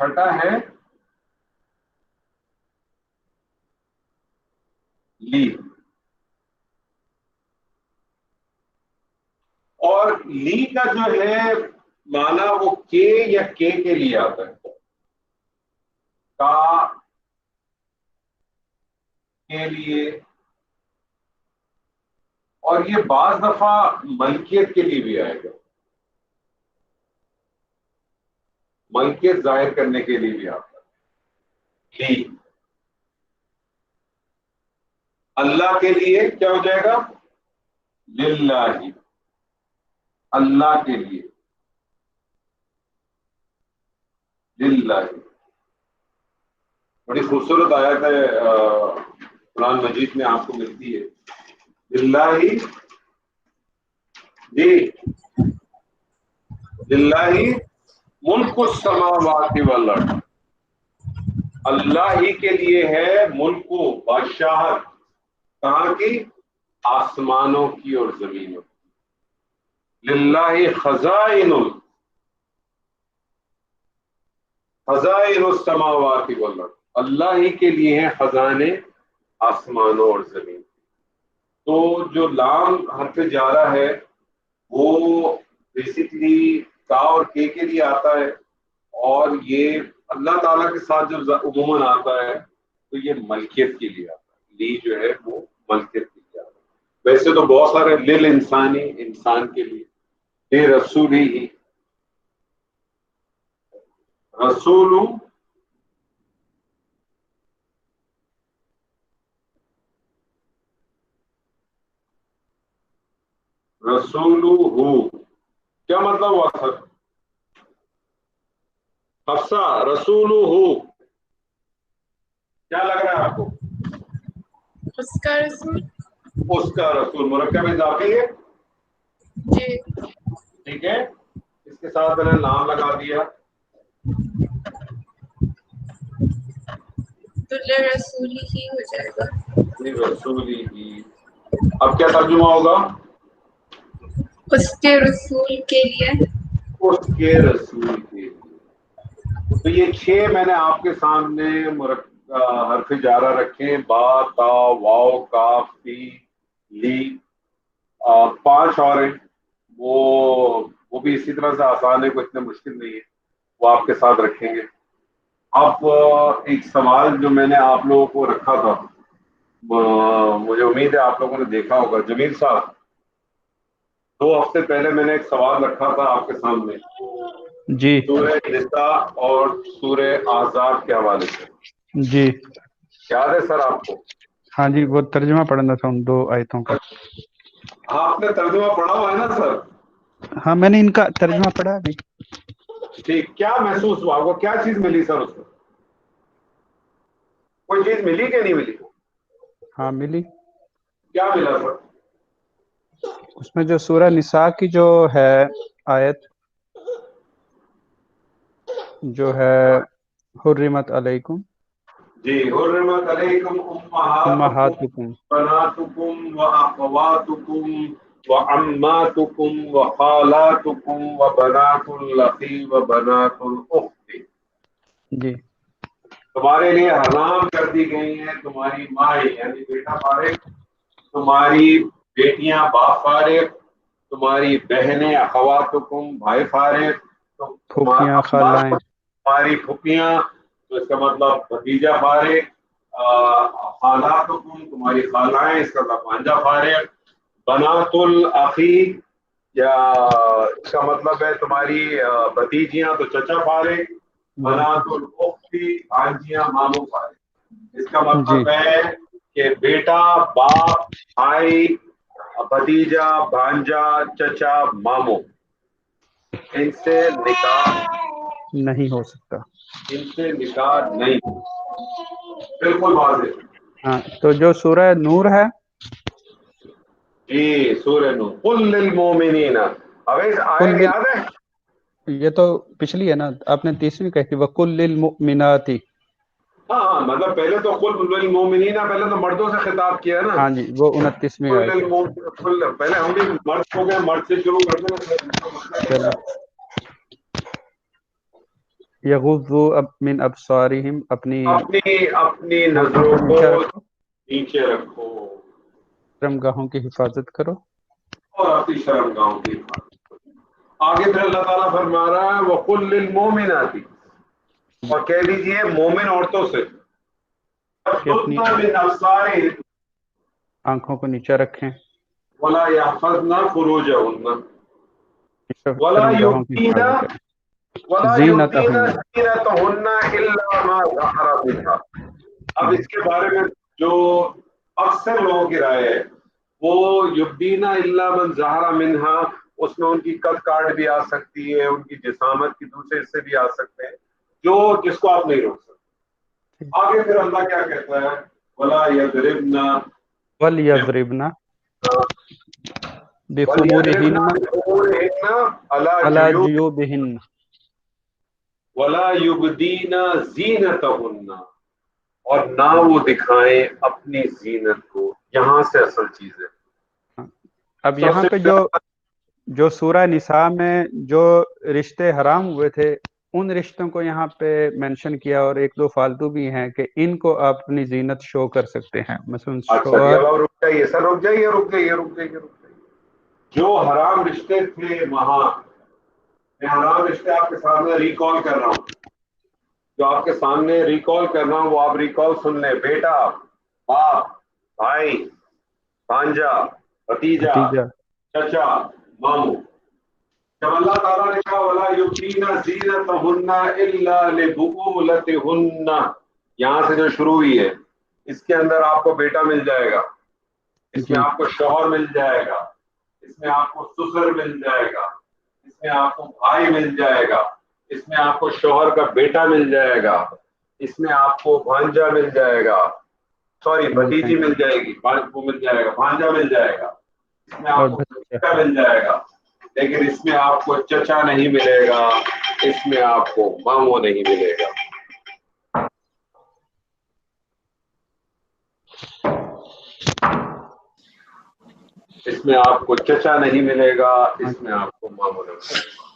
چھٹا ہے لی، اور لی کا جو ہے معنی وہ کے یا کے لیے آتا ہے، کا کے لیے، اور یہ بعض دفعہ ملکیت کے لیے بھی آئے گا، ملکیت ظاہر کرنے کے لیے بھی آتا ہے. لی اللہ کے لیے کیا ہو جائے گا؟ للہ، اللہ کے لیے، للہ. بڑی خوبصورت آیت ہے قرآن مجید میں آپ کو ملتی ہے، للہ جی، للہ ملک السماوات والارض، اللہ ہی کے لیے ہے ملک و بادشاہت، کہاں کی؟ آسمانوں کی اور زمینوں کی. للہ خزائن السماوات والارض، اللہ ہی کے لیے ہیں خزانے آسمانوں اور زمین. تو جو لام حرف جارہ ہے وہ بیسکلی کا اور کے لیے آتا ہے، اور یہ اللہ تعالیٰ کے ساتھ جب عموماً آتا ہے تو یہ ملکیت کے لیے آتا ہے. لی جو ہے وہ ملکیت کے لیے آتا ہے. ویسے تو بہت سارے لل انسانی، انسان کے لیے، لے رسول ہی، رسول رسول ہو، کیا مطلب ہوا سر؟ حفصہ رسول ہو کیا لگ رہا ہے آپ کو؟ اس کا رسول. اس کا رسول مرکب اضافی ہے جی ٹھیک ہے. اس کے ساتھ میں نے نام لگا دیا تو رسول ہی ہو جائے گا. رسول ہی. اب کیا ترجمہ ہوگا؟ اس کے رسول کے لیے. اس کے رسول کے لیے. تو یہ 6 میں نے آپ کے سامنے حرف جارہ رکھے، با، تا، واو، کاف، تی، لی. 5 اور ہیں، وہ بھی اسی طرح سے آسان ہے، کوئی اتنے مشکل نہیں ہے، وہ آپ کے ساتھ رکھیں گے. اب ایک سوال جو میں نے آپ لوگوں کو رکھا تھا، مجھے امید ہے آپ لوگوں نے دیکھا ہوگا. جمیل صاحب، 2 ہفتے پہلے میں نے ایک سوال رکھا تھا آپ کے سامنے، جی سورہ نساء اور سورہ احزاب کے حوالے سے. جی یاد ہے سر آپ کو؟ ہاں جی، وہ ترجمہ پڑھنا تھا ان 2 آیتوں کا. آپ نے ترجمہ پڑھا ہوا ہے نا سر؟ ہاں میں نے ان کا ترجمہ پڑھا ابھی. ٹھیک. کیا محسوس ہوا آپ کو؟ کیا چیز ملی سر اس میں؟ کوئی چیز ملی کہ نہیں ملی؟ ہاں ملی. کیا ملا سر؟ اس میں جو سورہ نساء کی جو ہے آیت جو ہے حرمت علیکم، جی، حرمت علیکم امہاتکم، بناتکم واخواتکم وعماتکم وخالاتکم وبنات الاخی وبنات الاخت، جی تمہارے لیے حرام کر دی گئی ہیں تمہاری مائیں یعنی بیٹا فارغ، تمہاری بیٹیاں باپ فارغ، تمہاری بہنیں اخواتکم بھائی فارغ، پھوپھیاں، خالائیں، تمہاری پھوپھیاں، تو اس کا مطلب بھتیجا فارغ، خالاتکم تمہاری خالائیں، اس کا بھانجا فارغ، بنات الاخی یا اس کا مطلب ہے تمہاری بھتیجیاں تو چچا فارغ، بنات الاختی بھانجیاں ماموں فارغ۔ اس کا مطلب ہے کہ بیٹا، باپ، بھائی، بھتیجا، بھانجا، چچا، ماموں، ان سے نکاح نہیں ہو سکتا، ان سے نکاح نہیں، بالکل واضح۔ ہاں تو جو سورہ نور ہے، جی سورہ نور، قل للمومنین، اویس آیت یاد ہے؟ یہ تو پچھلی ہے نا، آپ نے 30ویں کہی تھی وَقُلْ لِلْمُؤْمِنَاتِ۔ ہاں مطلب پہلے تو قل للمومنین، پہلے تو مردوں سے خطاب کیا نا، ہاں جی وہ 29ویں قل آیت ہے۔ للمومنین، پہلے ہم بھی مرد ہو گئے، مرد سے شروع کرتے ہیں۔ یغضوا من ابصارہم، اپنی آنکھوں نظروں کو کو نیچے رکھو، نیچے رکھو شرمگاہوں کی حفاظت کرو۔ اور اپنی شرمگاہوں کی حفاظت۔ آگے پھر اللہ تعالیٰ فرما رہا ہے وَقُلْ لِلْمُؤْمِنَاتِ، اور کہہ دیجئے مومن عورتوں سے کہ اپنی يَغْضُضْنَ مِنْ أَبْصَارِهِنَّ آنکھوں کو نیچے رکھیں، وَلَا يَحْفَظْنَ فُرُوجَهُنَّ وَلَا شرمگاہوں کی يُبْدِينَ حفاظت کریں، زینتہن۔ زِينَتَهُنَّ إِلَّا مَا ظَهَرَ مِنْهَا۔ اب اس کے بارے میں جو اکثر لوگوں کی رائے ہے وہ یبدین الا من ظہر منہا، اس میں ان کی قد کاٹ بھی آ سکتی ہے، ان کی جسامت کی دوسرے حصے بھی آ سکتے ہیں، جو جس کو آپ نہیں روک سکتے۔ آگے پھر اللہ کیا کہتا ہے وَلَا يَضْرِبْنَ وَلْيَضْرِبْنَ بِخُمُرِهِنَّ عَلَى جُيُوبِهِنَّ وَلَا يُبْدِينَ زِينَتَهُنَّ، اور نہ وہ دکھائیں اپنی زینت کو۔ یہاں سے اصل چیز ہے۔ اب یہاں پہ جو سورہ نساء میں جو رشتے حرام ہوئے تھے ان رشتوں کو یہاں پہ مینشن کیا، اور ایک دو فالتو بھی ہیں کہ ان کو آپ اپنی زینت شو کر سکتے ہیں، مثلا شوہر۔ رک جائیے سر، رک جائیے۔ جو حرام رشتے تھے وہاں، میں حرام رشتے آپ کے سامنے ریکال کر رہا ہوں، جو آپ کے سامنے ریکال کر رہا ہوں وہ آپ ریکال سن لیں۔ بیٹا، باپ، بھائی، بھانجا، بھتیجا، چچا، ماموں۔ جب اللہ تعالیٰ نے کہا وَلَا يُبْدِينَ زِينَتَهُنَّ إِلَّا لِبُعُولَتِهُنَّ، یہاں سے جو شروع ہوئی ہے، اس کے اندر آپ کو بیٹا مل جائے گا، اس میں آپ کو شوہر مل جائے گا، اس میں آپ کو سسر مل جائے گا، اس میں آپ کو بھائی مل جائے گا، اس میں آپ کو شوہر کا بیٹا مل جائے گا، اس میں آپ کو بھانجا مل جائے گا، سوری بھتیجی مل جائے گی، وہ مل جائے گا، بھانجا مل جائے گا، اس میں آپ کو بیٹا مل جائے گا، لیکن اس میں آپ کو چچا نہیں ملے گا، اس میں آپ کو ماموں نہیں ملے گا۔ اس میں آپ کو چچا نہیں ملے گا، اس میں آپ کو ماموں نہیں ملے گا۔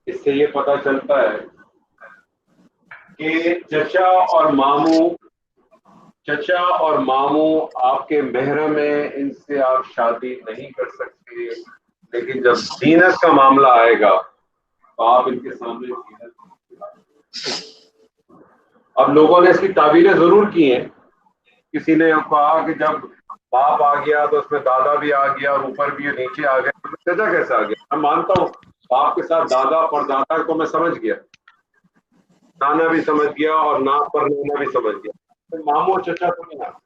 اس سے یہ پتہ چلتا ہے کہ چچا اور ماموں آپ کے محرم ہیں، ان سے آپ شادی نہیں کر سکتے، لیکن جب زینت کا معاملہ آئے گا تو آپ ان کے سامنے زینت۔ اب لوگوں نے اس کی تعبیریں ضرور کی ہیں، کسی نے کہا کہ جب باپ آ گیا تو اس میں دادا بھی آ گیا اور اوپر بھی نیچے آ گیا، چچا کیسے آ گیا؟ میں مانتا ہوں باپ کے ساتھ دادا پر دادا کو میں سمجھ گیا، نانا بھی سمجھ گیا اور نانا پر نانا بھی سمجھ گیا، ماموں چچا تو نہیں آتا۔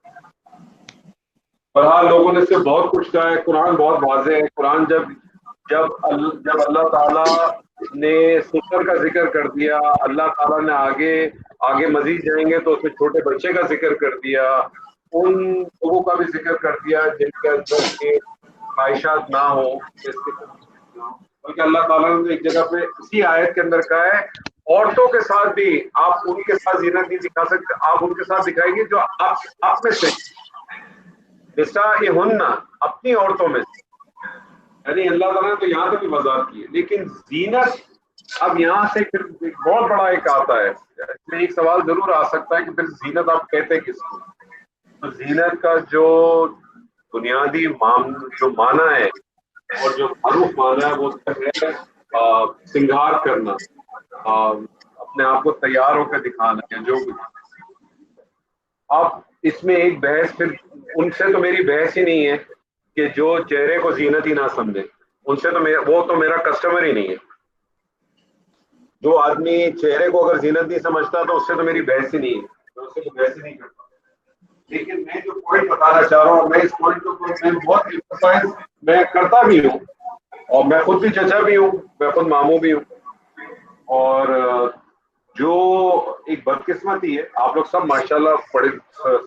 بہرحال لوگوں نے اس سے بہت کچھ کہا ہے، قرآن بہت واضح ہے۔ قرآن جب اللہ تعالیٰ نے سسر کا ذکر کر دیا، اللہ تعالیٰ نے آگے مزید جائیں گے تو اس میں چھوٹے بچے کا ذکر کر دیا، ان لوگوں کا بھی ذکر کر دیا جن کے اندر کے خواہشات نہ ہو، بلکہ اللہ تعالیٰ نے ایک جگہ پہ اسی آیت کے اندر کہا ہے عورتوں کے ساتھ بھی آپ ان کے ساتھ زینت نہیں دکھا سکتے، آپ ان کے ساتھ دکھائیں گے جو آپ میں سے نسائہن، اپنی عورتوں میں سے، یعنی اللہ تعالیٰ نے تو یہاں تک بھی وضاحت کی ہے، لیکن زینت اب یہاں سے پھر بہت بڑا ایک آتا ہے، اس میں ایک سوال ضرور آ سکتا ہے کہ پھر زینت آپ کہتے کس کو؟ تو زینت کا جو بنیادی جو معنی ہے اور جو معروف معنی ہے وہ ہے سنگار کرنا، اپنے آپ کو تیار ہو کے دکھانا ہے، جو اب اس میں ایک بحث پھر ان سے تو میری بحث ہی نہیں ہے کہ جو چہرے کو زینت ہی نہ سمجھے، ان سے تو وہ تو میرا کسٹمر ہی نہیں ہے. جو آدمی چہرے کو اگر زینت نہیں سمجھتا تو اس سے تو میری بحث ہی نہیں ہے، میں اس سے تو بحث ہی نہیں کرتا. لیکن میں جو پوائنٹ بتانا چاہ رہا ہوں، میں اس پوائنٹ کو میں بہت ایمفسائز میں کرتا بھی ہوں، اور میں خود بھی چچا بھی ہوں، میں خود ماموں بھی ہوں. اور جو ایک بدقسمتی ہے، آپ لوگ سب ماشاءاللہ پڑھے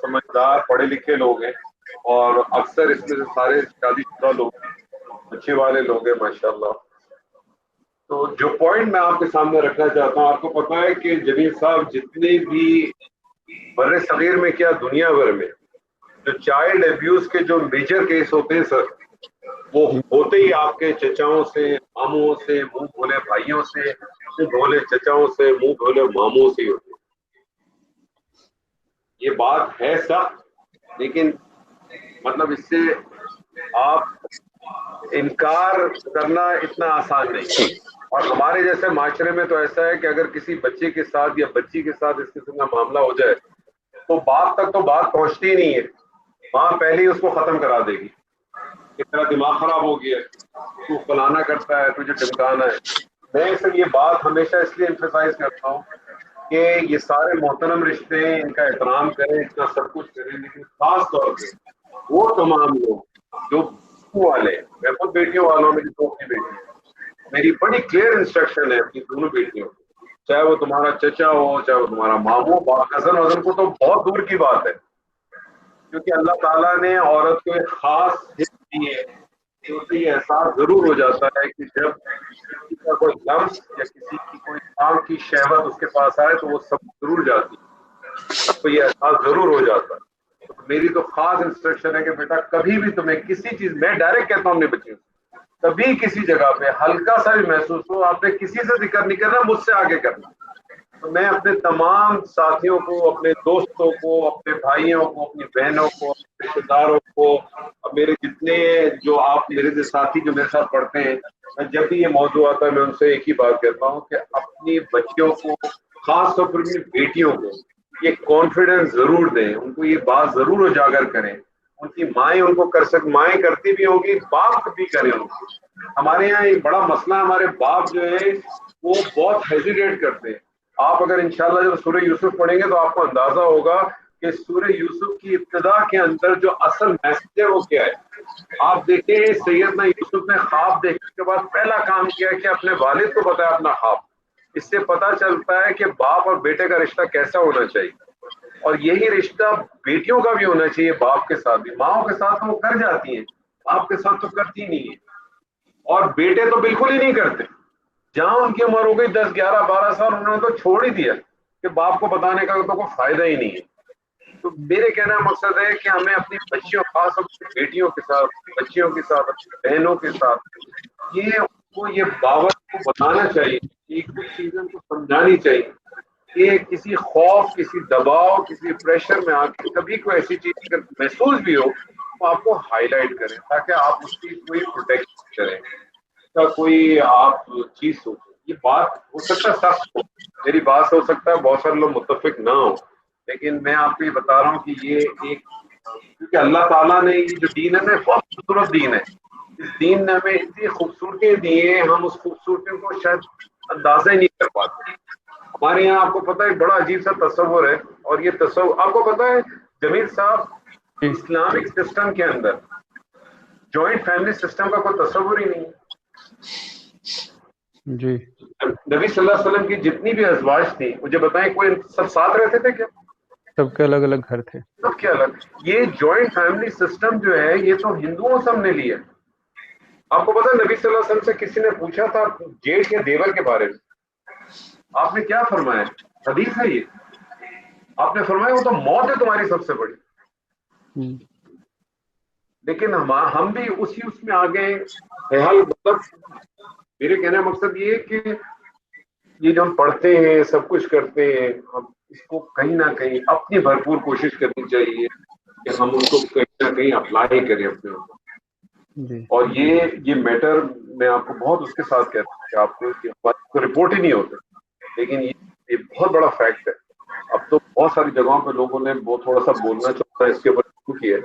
سمجھدار پڑھے لکھے لوگ ہیں، اور اکثر اس میں سے سارے شادی شدہ لوگ ہیں، اچھے والے لوگ ہیں ماشاءاللہ. تو جو پوائنٹ میں آپ کے سامنے رکھنا چاہتا ہوں، آپ کو پتا ہے کہ جمیل صاحب جتنے بھی بر صغیر میں کیا دنیا بھر میں جو چائلڈ ابیوز کے جو میجر کیس ہوتے ہیں سر، وہ ہوتے ہی آپ کے چچاؤں سے، ماموں سے، منہ بھولے بھائیوں سے، منہ بھولے چچاؤں سے، منہ بھولے ماموں سے ہوتے. یہ بات ہے سخت، لیکن مطلب اس سے آپ انکار کرنا اتنا آسان نہیں. اور ہمارے جیسے معاشرے میں تو ایسا ہے کہ اگر کسی بچے کے ساتھ یا بچی کے ساتھ اس قسم کا معاملہ ہو جائے تو باپ تک تو بات پہنچتی ہی نہیں ہے، ماں پہلے ہی اس کو ختم کرا دے گی کہ تیرا دماغ خراب ہو گیا، تو فلانا کرتا ہے، تجھے ٹمکانا ہے. میں سر یہ بات ہمیشہ اس لیے ایمفسائز کرتا ہوں کہ یہ سارے محترم رشتے ہیں، ان کا احترام کریں، اتنا سب کچھ کریں، لیکن خاص طور پہ وہ تمام لوگ جو والے، میں خود بیٹیوں والا ہوں، میری دو بیٹی ہیں، میری بڑی کلیئر انسٹرکشن ہے اپنی دونوں بیٹیوں، چاہے وہ تمہارا چچا ہو، چاہے وہ تمہارا ماموں، کزن وزن کو تو بہت دور کی بات ہے، کیونکہ اللہ تعالیٰ نے عورت کو ایک خاص حص دی ہے کہ اسے یہ احساس ضرور ہو جاتا ہے کہ جب کسی کا کوئی لمس یا کسی کی کوئی کام کی شہوت اس کے پاس آئے تو وہ سب ضرور جاتی ہے، تو یہ احساس ضرور ہو جاتا ہے. میری تو خاص انسٹرکشن ہے کہ بیٹا کبھی بھی تمہیں کسی چیز، میں ڈائریکٹ کہتا ہوں اپنے بچوں سے، کبھی کسی جگہ پہ ہلکا سا بھی محسوس ہو، آپ نے کسی سے ذکر نہیں کرنا، مجھ سے آگے کرنا. تو میں اپنے تمام ساتھیوں کو، اپنے دوستوں کو، اپنے بھائیوں کو، اپنی بہنوں کو، اپنے رشتے داروں کو، میرے جتنے جو آپ میرے ساتھی جو میرے ساتھ پڑھتے ہیں، میں جب بھی یہ موضوع آتا ہے میں ان سے ایک ہی بات کہتا ہوں کہ اپنی بچیوں کو، خاص طور پر اپنی بیٹیوں کو یہ کانفیڈنس ضرور دیں، ان کو یہ بات ضرور اجاگر کریں. ان کی مائیں ان کو مائیں کرتی بھی ہوں گی، باپ بھی کریں ان کو. ہمارے یہاں ایک بڑا مسئلہ، ہمارے باپ جو ہے وہ بہت ہیزیٹیٹ کرتے ہیں. آپ اگر انشاءاللہ جب سورہ یوسف پڑھیں گے تو آپ کو اندازہ ہوگا کہ سورہ یوسف کی ابتدا کے اندر جو اصل میسج ہے وہ کیا ہے. آپ دیکھیں سیدنا یوسف نے خواب دیکھنے کے بعد پہلا کام کیا کہ اپنے والد کو بتایا اپنا خواب. اس سے پتہ چلتا ہے کہ باپ اور بیٹے کا رشتہ کیسا ہونا چاہیے، اور یہی رشتہ بیٹیوں کا بھی ہونا چاہیے باپ کے ساتھ بھی. ماؤں کے ساتھ وہ کر جاتی ہیں، باپ کے ساتھ تو کرتی نہیں ہے، اور بیٹے تو بالکل ہی نہیں کرتے. جہاں ان کی عمر ہو گئی 10 11 12 سال، انہوں نے تو چھوڑ ہی دیا کہ باپ کو بتانے کا تو کوئی فائدہ ہی نہیں ہے. تو میرے کہنے کا مقصد ہے کہ ہمیں اپنی بچیوں، خاص اپنی بیٹیوں کے ساتھ، بچیوں کے ساتھ، اپنی بہنوں کے ساتھ یہ باور کو بتانا چاہیے، یہ کچھ چیزیں کو سمجھانی چاہیے کہ کسی خوف، کسی دباؤ، کسی پریشر میں آ کے کبھی کوئی ایسی چیز اگر محسوس بھی ہو تو آپ کو ہائی لائٹ کریں تاکہ آپ اس کی کوئی پروٹیکشن کریں، کا کوئی آپ چیز سوچیں. یہ بات ہو سکتا ہے سخت ہو، میری بات سے ہو سکتا ہے بہت سارے لوگ متفق نہ ہو، لیکن میں آپ کو یہ بتا رہا ہوں کہ یہ ایک، کیونکہ اللہ تعالیٰ نے یہ جو دین ہے نا بہت خوبصورت دین ہے. اس دین نے ہمیں اتنی خوبصورتی دی ہے، ہم اس خوبصورتی کو شاید اندازہ ہی نہیں کر پاتے. ہمارے یہاں آپ کو پتہ ہے بڑا عجیب سا تصور ہے، اور یہ تصور آپ کو پتہ ہے جمیل صاحب، اسلامک سسٹم کے اندر جوائنٹ فیملی سسٹم کا کوئی تصور ہی نہیں ہے. جی نبی صلی اللہ علیہ وسلم کی جتنی بھی ازواج تھیں مجھے بتائیں، کوئی سب ساتھ رہتے تھے کیا؟ سب کے الگ الگ گھر تھے. سب کے الگ. یہ جوائنٹ فیملی سسٹم جو ہے یہ تو ہندوؤں سے ہم نے لیا. آپ کو پتا نبی صلی اللہ علیہ وسلم سے کسی نے پوچھا تھا جیٹھ یا دیور کے بارے میں، آپ نے کیا فرمایا؟ حدیث ہے یہ، آپ نے فرمایا وہ تو موت ہے تمہاری سب سے بڑی. لیکن ہم بھی اسی اس میں آ گئے. مطلب میرے کہنے کا مقصد یہ ہے کہ یہ جو ہم پڑھتے ہیں، سب کچھ کرتے ہیں، ہم اس کو کہیں نہ کہیں اپنی بھرپور کوشش کرنی چاہیے کہ ہم ان کو کہیں نہ کہیں اپلائی کریں اپنے اوپر. اور یہ میٹر میں آپ کو بہت اس کے ساتھ کہتا ہوں کہ آپ کو رپورٹ ہی نہیں ہوتا، لیکن یہ بہت بڑا فیکٹ ہے. اب تو بہت ساری جگہوں پہ لوگوں نے وہ تھوڑا سا بولنا چاہتا ہے اس کے اوپر شروع کیا ہے،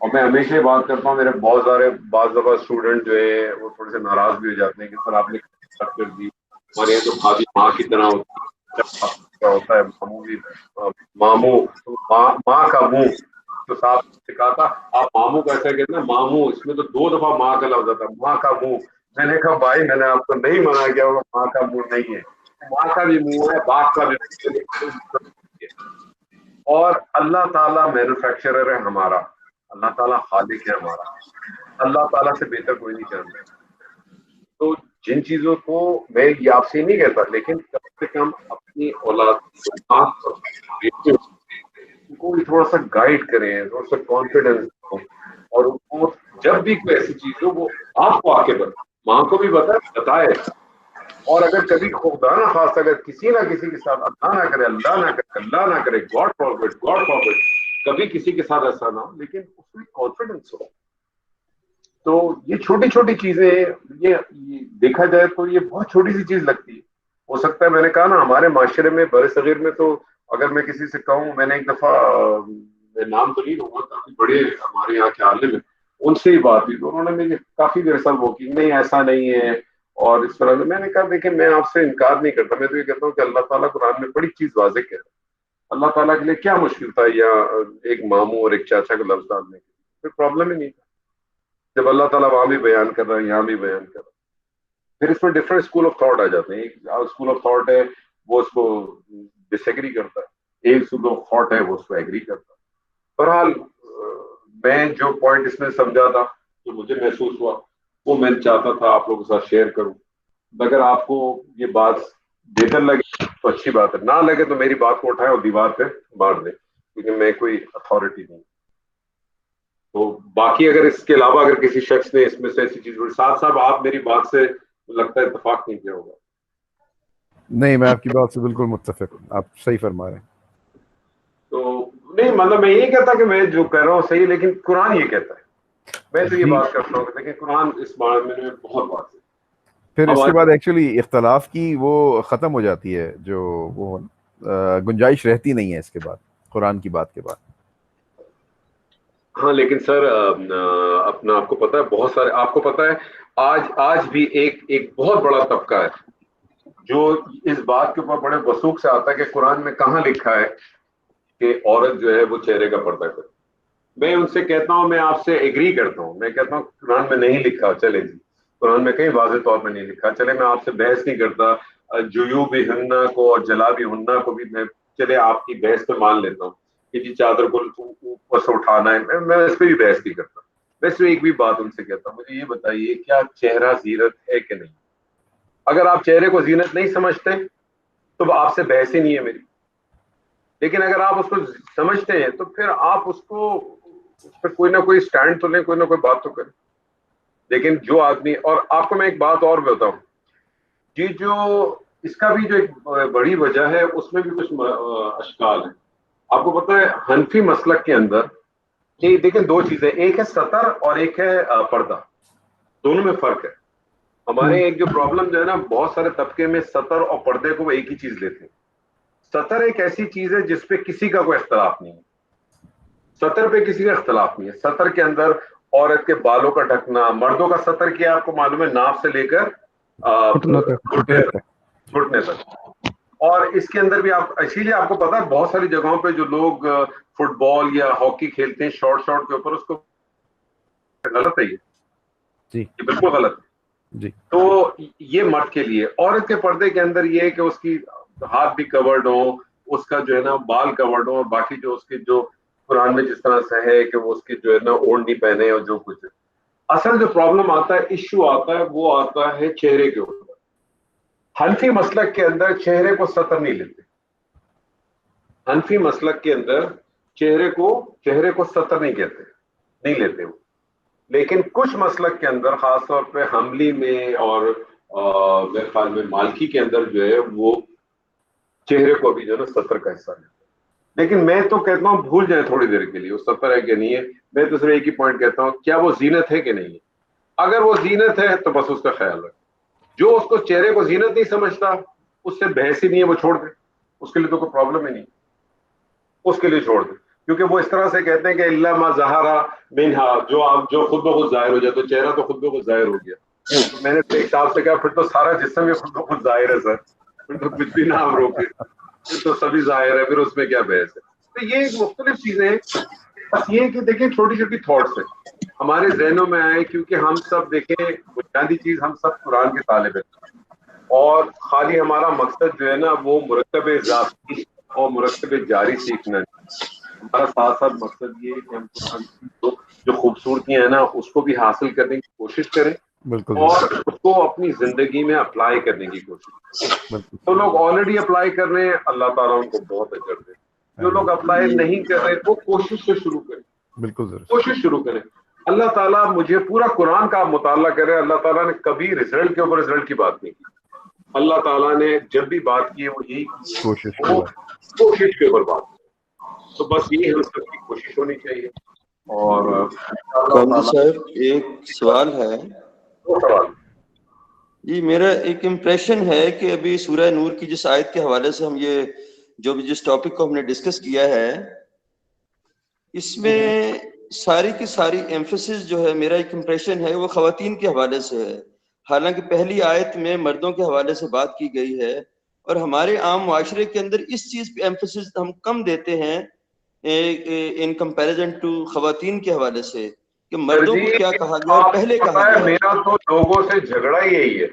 اور میں ہمیشہ یہ بات کرتا ہوں، میرے بہت سارے بعض دفعہ اسٹوڈنٹ جو ہے وہ تھوڑے سے ناراض بھی ہو جاتے ہیں کہ سر آپ نے بات کر دی، ہمارے یہاں تو بھابھی ماں کی طرح ہوتا ہے، ماموں بھی ماموں ماں کا منہ تو صاف سکھا تھا، آپ ماموں کا ایسا کہتے ہیں ماموں، اس میں تو 2 دفعہ ماں کا لفظ آتا ہے، ماں کا منہ۔ میں نے کہا بھائی میں نے آپ کو نہیں منع کیا، وہ ماں کا منہ نہیں ہے، ماں کا بھی منہ ہے، باپ کا بھی منہ ہے۔ اور اللہ تعالیٰ مینوفیکچرر ہے ہمارا، اللہ تعالیٰ خالق ہے ہمارا، اللہ تعالیٰ سے بہتر کوئی نہیں جانتا۔ تو جن چیزوں کو میں یہ آپ سے نہیں کہتا، لیکن کم سے کم اپنی اولاد کو بھی تھوڑا سا گائیڈ کریں، تھوڑا سا کانفیڈنس دو، اور ان کو جب بھی کوئی ایسی چیز ہو وہ آپ کو آ کے بتائے، ماں کو بھی بتائے، اور اگر کبھی خدا نہ خاص اگر کسی نہ کسی کے ساتھ اللہ نہ کرے، اللہ نہ کرے، گاڈ فاربڈ کبھی کسی کے ساتھ ایسا نہ ہو، لیکن اس میں کانفیڈنس ہو۔ تو یہ چھوٹی چھوٹی چیزیں، یہ دیکھا جائے تو یہ بہت چھوٹی سی چیز لگتی ہے، ہو سکتا ہے میں نے کہا نا ہمارے معاشرے میں بر صغیر میں تو اگر میں کسی سے کہوں، میں نے ایک دفعہ میں نام تو نہیں لوں گا، کافی بڑے ہمارے یہاں کے عالم ہیں، ان سے ہی بات ہوئی تو انہوں نے مجھے کافی دیر سال وہ کی، نہیں ایسا نہیں ہے اور اس طرح سے۔ میں نے کہا دیکھیں میں آپ سے انکار نہیں کرتا، میں تو یہ کہتا ہوں کہ اللہ تعالیٰ قرآن میں بڑی چیز واضح کہہ رہا ہے، اللہ تعالیٰ کے لیے کیا مشکل تھا یا ایک ماموں اور ایک چاچا کا لفظ ڈالنے کے لیے، کوئی پرابلم ہی نہیں تھا، جب اللہ تعالیٰ وہاں بھی بیان کر رہا ہے یہاں بھی بیان کر رہا ہے۔ پھر اس میں ڈفرینٹ اسکول آف تھاٹ آ جاتے ہیں، ایک اسکول آف تھاٹ ہے وہ اس کو ڈس ایگری کرتا ہے، ایک اسکول آف تھاٹ ہے وہ اس کو ایگری کرتا ہے۔ بہرحال میں جو پوائنٹ اس میں سمجھا تھا، جو مجھے محسوس ہوا، وہ میں چاہتا تھا آپ لوگوں کے ساتھ شیئر کروں۔ اگر آپ کو یہ بات بہتر لگے تو اچھی بات ہے، نہ لگے تو میری بات کو اٹھائیں اور دیوار پہ مار دیں، کیونکہ میں کوئی اتھارٹی نہیں۔ تو باقی اگر اس کے علاوہ اگر کسی شخص نے اس میں سے ایسی چیز، ساتھ صاحب آپ میری بات سے لگتا ہے اتفاق نہیں کیا ہوگا؟ نہیں، میں آپ کی بات سے بالکل متفق ہوں، آپ صحیح فرما رہے ہیں۔ تو نہیں مطلب میں یہ کہتا کہ میں جو کہہ رہا ہوں صحیح، لیکن قرآن یہ کہتا ہے، میں تو یہ بات کرتا ہوں لیکن قرآن اس بارے میں بہت بات ہے۔ پھر اس کے بعد ایکچولی اختلاف کی وہ ختم ہو جاتی ہے، جو وہ گنجائش رہتی نہیں ہے اس کے بعد، قرآن کی بات کے بعد۔ ہاں لیکن سر اپنا آپ کو پتا ہے بہت سارے، آپ کو پتا ہے آج بھی ایک بہت بڑا طبقہ ہے جو اس بات کے اوپر بڑے وثوق سے آتا ہے کہ قرآن میں کہاں لکھا ہے کہ عورت جو ہے وہ چہرے کا پردہ کرے۔ میں ان سے کہتا ہوں، میں آپ سے ایگری کرتا ہوں، میں کہتا ہوں قرآن میں نہیں لکھا، چلے جی قرآن میں کہیں واضح طور پہ نہیں لکھا، چلے میں آپ سے بحث نہیں کرتا، جیوب ہننا کو اور جلاب ہننا کو بھی میں چلے آپ کی بحث پہ مان لیتا ہوں کہ جی چادر کو اوپر سے اٹھانا ہے، میں اس پہ بھی بحث نہیں کرتا۔ ویسے ایک بھی بات ان سے کہتا ہوں، مجھے یہ بتائیے کیا چہرہ زینت ہے کہ نہیں؟ اگر آپ چہرے کو زینت نہیں سمجھتے تو آپ سے بحث ہی نہیں ہے میری، لیکن اگر آپ اس کو سمجھتے ہیں تو پھر آپ اس پہ کوئی نہ کوئی سٹینڈ تو لیں، کوئی نہ کوئی بات تو کریں۔ لیکن جو آدمی، اور آپ کو میں ایک بات اور بتاؤں، یہ جو اس کا بھی جو ایک بڑی وجہ ہے اس میں بھی کچھ اشکال ہیں۔ آپ کو پتہ ہے حنفی مسلک کے اندر دیکھیں 2 چیزیں، ایک ہے سطر اور ایک ہے پردہ، دونوں میں فرق ہے۔ ہمارے ایک جو پرابلم جو ہے نا، بہت سارے طبقے میں سطر اور پردے کو وہ ایک ہی چیز لیتے ہیں۔ سطر ایک ایسی چیز ہے جس پہ کسی کا کوئی اختلاف نہیں ہے، سطر پہ کسی کا اختلاف نہیں ہے۔ سطر کے اندر عورت کے بالوں کا ڈھکنا، مردوں کا سطر کیا آپ کو معلوم ہے، ناف سے لے کر گھٹنے تک، اور اس کے اندر بھی آپ اسی لیے آپ کو پتا ہے بہت ساری جگہوں پہ جو لوگ فٹ بال یا ہاکی کھیلتے ہیں شارٹ کے اوپر، اس کو غلط ہے، یہ بالکل غلط ہے جی۔ تو یہ مرد کے لیے، عورت کے پردے کے اندر یہ ہے کہ اس کی ہاتھ بھی کورڈ ہو، اس کا جو ہے نا بال کورڈ ہو، اور باقی جو اس کے جو قرآن میں جس طرح سے ہے کہ وہ اس کی جو ہے نا اوڑھنی پہنے اور جو کچھ ہے۔ اصل جو پرابلم آتا ہے، ایشو آتا ہے، وہ آتا ہے چہرے کے اوپر۔ حنفی مسلک کے اندر چہرے کو سطر نہیں لیتے، حنفی مسلک کے اندر چہرے کو سطر نہیں کہتے، نہیں لیتے وہ۔ لیکن کچھ مسلک کے اندر خاص طور پہ حنبلی میں اور میرے خیال میں مالکی کے اندر جو ہے وہ چہرے کو بھی جو ہے نا سطر کا حصہ لیتے۔ لیکن میں تو کہتا ہوں بھول جائیں تھوڑی دیر کے لیے وہ سطر ہے کہ نہیں ہے، میں تو صرف ایک ہی پوائنٹ کہتا ہوں، کیا وہ زینت ہے کہ نہیں ہے؟ اگر وہ زینت ہے تو بس اس کا خیال رکھیں، جو اس کو چہرے کو زینت نہیں سمجھتا اس سے بحث ہی نہیں ہے، وہ چھوڑ دے، اس کے لیے تو کوئی پرابلم ہی نہیں۔ اس کے لیے چھوڑ دیں، کیونکہ وہ اس طرح سے کہتے ہیں کہ اللہ ما ظہرا منہا، جو خود بخود ظاہر ہو جائے، تو چہرہ تو خود بخود ظاہر ہو گیا. تو میں نے ایک صاحب سے کہا پھر تو سارا جسم ہی خود بخود ظاہر ہے سر، پھر تو کچھ بھی نہ ہم روکے، پھر تو سبھی ظاہر ہے، پھر اس میں کیا بحث ہے. تو یہ ایک مختلف چیزیں ہیں. بس یہ کہ دیکھیں چھوٹی چھوٹی تھاٹس ہیں ہمارے ذہنوں میں آئے، کیونکہ ہم سب دیکھیں بنیادی چیز ہم سب قرآن کے طالب ہیں، اور خالی ہمارا مقصد جو ہے نا وہ مرکب ذاتی اور مرکب جاری سیکھنا ہے. ہمارا ساتھ ساتھ مقصد یہ ہے کہ ہم قرآن کی جو خوبصورتیاں ہیں نا اس کو بھی حاصل کرنے کی کوشش کریں، بالکل اور اس کو اپنی زندگی میں اپلائی کرنے کی کوشش کریں. تو لوگ آلریڈی اپلائی کر رہے ہیں، اللہ تعالیٰ ان کو بہت اجر دے. جو لوگ اپلائی نہیں کر رہے وہ کوشش سے شروع کریں، بالکل ضرور کوشش شروع کریں. اللہ تعالیٰ مجھے پورا قرآن کا مطالعہ کرے، اللہ تعالیٰ نے کبھی رزلٹ کے اوپر رزلٹ کی بات نہیں کی. اللہ تعالیٰ نے جب بھی بات کی ہے وہ یہی کوشش کوشش کے اوپر بات کی. تو بس یہی ہم سب کی کوشش ہونی چاہیے. اور کاملی صاحب ایک سوال ہے جی، میرا ایک امپریشن ہے کہ ابھی سورہ نور کی جس آیت کے حوالے سے ہم یہ جو جس ٹاپک کو ہم نے ڈسکس کیا ہے، اس میں ساری کی ساری ایمفیسس جو ہے، میرا ایک امپریشن ہے وہ خواتین کے حوالے سے ہے. حالانکہ پہلی آیت میں مردوں کے حوالے سے بات کی گئی ہے، اور ہمارے عام معاشرے کے اندر اس چیز پہ ایمفیسس ہم کم دیتے ہیں ان کمپیریزن ٹو خواتین کے حوالے سے، کہ مردوں کو کیا کہا گیا اور پہلے کہا گیا. میرا تو لوگوں سے جھگڑا یہی ہے،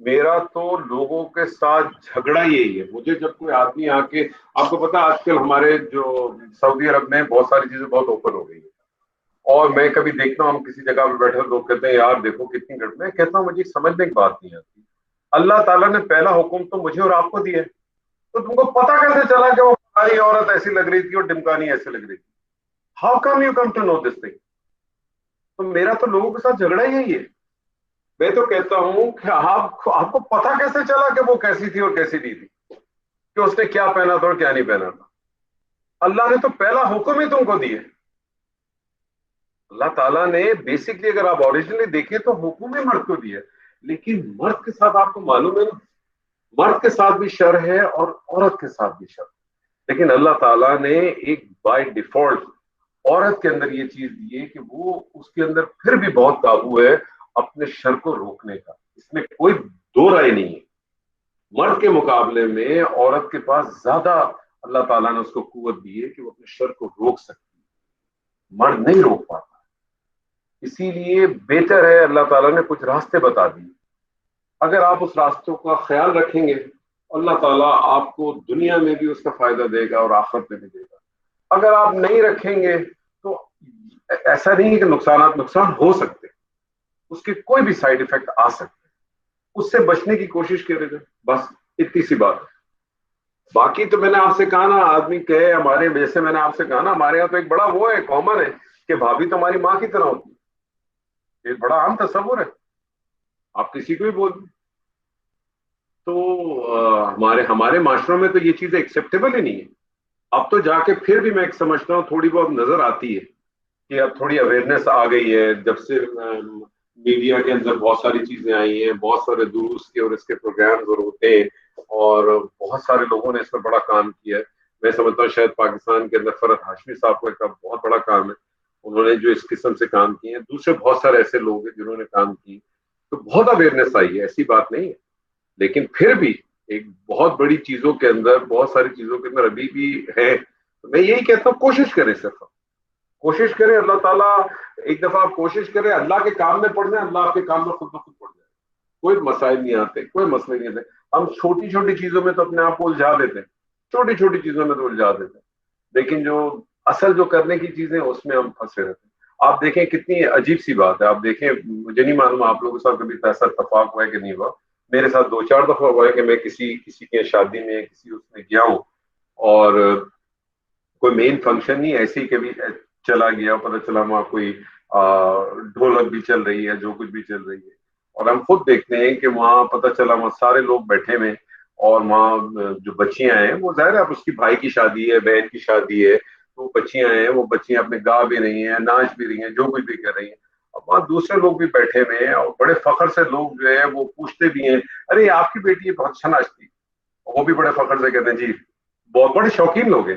میرا تو لوگوں کے ساتھ جھگڑا یہی ہے. مجھے جب کوئی آدمی آ کے، آپ کو پتا آج کل ہمارے جو سعودی عرب میں بہت ساری چیزیں بہت اوپن ہو گئی ہیں، اور میں کبھی دیکھتا ہوں ہم کسی جگہ پہ بیٹھے لوگ کہتے ہیں یار دیکھو کتنی گھٹ. میں کہتا ہوں مجھے سمجھنے کی بات نہیں آتی، اللہ تعالیٰ نے پہلا حکم تو مجھے اور آپ کو دیا ہے، تو تم کو پتا کیسے چلا کہ وہ ہماری عورت ایسی لگ رہی تھی اور ڈمکانی ایسے لگ رہی تھی؟ How come you come to know this thing? تو میرا تو لوگوں کے ساتھ جھگڑا یہی ہے. میں تو کہتا ہوں کہ آپ کو پتا کیسے چلا کہ وہ کیسی تھی اور کیسی نہیں تھی، کہ اس نے کیا پہنا تھا اور کیا نہیں پہنا تھا؟ اللہ نے تو پہلا حکم ہی تم کو دیا. اللہ تعالیٰ نے بیسکلی اگر آپ اوریجنلی دیکھیں تو حکم ہی مرد کو دیا، لیکن مرد کے ساتھ آپ کو معلوم ہے نا، مرد کے ساتھ بھی شر ہے اور عورت کے ساتھ بھی شر. لیکن اللہ تعالیٰ نے ایک بائی ڈیفالٹ عورت کے اندر یہ چیز دی ہے کہ وہ اس کے اندر پھر بھی بہت قابو ہے اپنے شر کو روکنے کا، اس میں کوئی دو رائے نہیں ہے. مرد کے مقابلے میں عورت کے پاس زیادہ اللہ تعالیٰ نے اس کو قوت دی ہے کہ وہ اپنے شر کو روک سکتی ہے، مرد نہیں روک پاتا. اسی لیے بہتر ہے اللہ تعالیٰ نے کچھ راستے بتا دیے، اگر آپ اس راستوں کا خیال رکھیں گے اللہ تعالیٰ آپ کو دنیا میں بھی اس کا فائدہ دے گا اور آخرت میں بھی دے گا. اگر آپ نہیں رکھیں گے تو ایسا نہیں ہے کہ نقصان ہو سکتے، اس کے کوئی بھی سائیڈ ایفیکٹ آ سکتے، اس سے بچنے کی کوشش کرے گا. بس اتنی سی بات. باقی تو میں نے آپ سے کہا نا، آدمی کہے ہمارے، جیسے میں نے آپ سے کہا نا ہمارے یہاں تو ایک بڑا وہ ہے، کامن ہے کہ بھابھی تو ہماری ماں کی طرح ہوتی ہے. ایک بڑا عام تصور ہے، آپ کسی کو بھی بول دیں. تو ہمارے معاشروں میں تو یہ چیزیں ایکسیپٹیبل ہی نہیں ہے. اب تو جا کے پھر بھی میں سمجھتا ہوں تھوڑی بہت نظر آتی ہے کہ اب تھوڑی اویئرنیس آ گئی ہے، جب سے میڈیا کے اندر بہت ساری چیزیں آئی ہیں، بہت سارے دروس کے اور اس کے پروگرامز اور ہوتے ہیں، اور بہت سارے لوگوں نے اس پر بڑا کام کیا ہے. میں سمجھتا ہوں شاید پاکستان کے اندر فرحت ہاشمی صاحب کو ایک بہت بڑا کام ہے، انہوں نے جو اس قسم سے کام کیے ہیں. دوسرے بہت سارے ایسے لوگ ہیں جنہوں نے کام کی، تو بہت اویئرنیس آئی ہے، ایسی بات نہیں ہے. لیکن پھر بھی ایک بہت بڑی چیزوں کے اندر، بہت ساری چیزوں کے اندر ابھی بھی ہے. میں یہی کہتا ہوں کوشش کریں، صرف کوشش کریں. اللہ تعالیٰ ایک دفعہ آپ کوشش کریں، اللہ کے کام میں پڑ جائیں، اللہ آپ کے کام میں خود بخود پڑ جائے. کوئی مسائل نہیں آتے، کوئی مسئلے نہیں آتے. ہم چھوٹی چھوٹی چیزوں میں تو اپنے آپ کو الجھا دیتے ہیں، چھوٹی چھوٹی چیزوں میں تو الجھا دیتے ہیں، لیکن جو اصل جو کرنے کی چیزیں اس میں ہم پھنسے رہتے ہیں. آپ دیکھیں کتنی عجیب سی بات ہے. آپ دیکھیں، مجھے نہیں معلوم آپ لوگوں کے ساتھ کبھی ایسا اتفاق ہوا ہے کہ نہیں ہوا. میرے ساتھ 2-4 دفعہ ہوا ہے کہ میں کسی کے شادی میں کسی اس میں گیا ہوں، اور کوئی مین فنکشن نہیں، ایسے ہی کبھی چلا گیا، پتہ چلا وہاں کوئی ڈھولک بھی چل رہی ہے، جو کچھ بھی چل رہی ہے، اور ہم خود دیکھتے ہیں کہ وہاں پتہ چلا وہاں سارے لوگ بیٹھے ہوئے، اور وہاں جو بچیاں ہیں، وہ ظاہر ہے اب اس کی بھائی کی شادی ہے، بہن کی شادی ہے، تو بچیاں ہیں، وہ بچیاں اپنے گا بھی رہی ہیں، ناچ بھی رہی ہیں، جو کچھ بھی کر رہی ہیں. اب وہاں دوسرے لوگ بھی بیٹھے ہوئے ہیں، اور بڑے فخر سے لوگ جو ہے وہ پوچھتے بھی ہیں، ارے آپ کی بیٹی بہت اچھا ناچتی. وہ بھی بڑے فخر سے کہتے ہیں جی، بہت بڑے شوقین لوگ ہیں.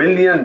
$1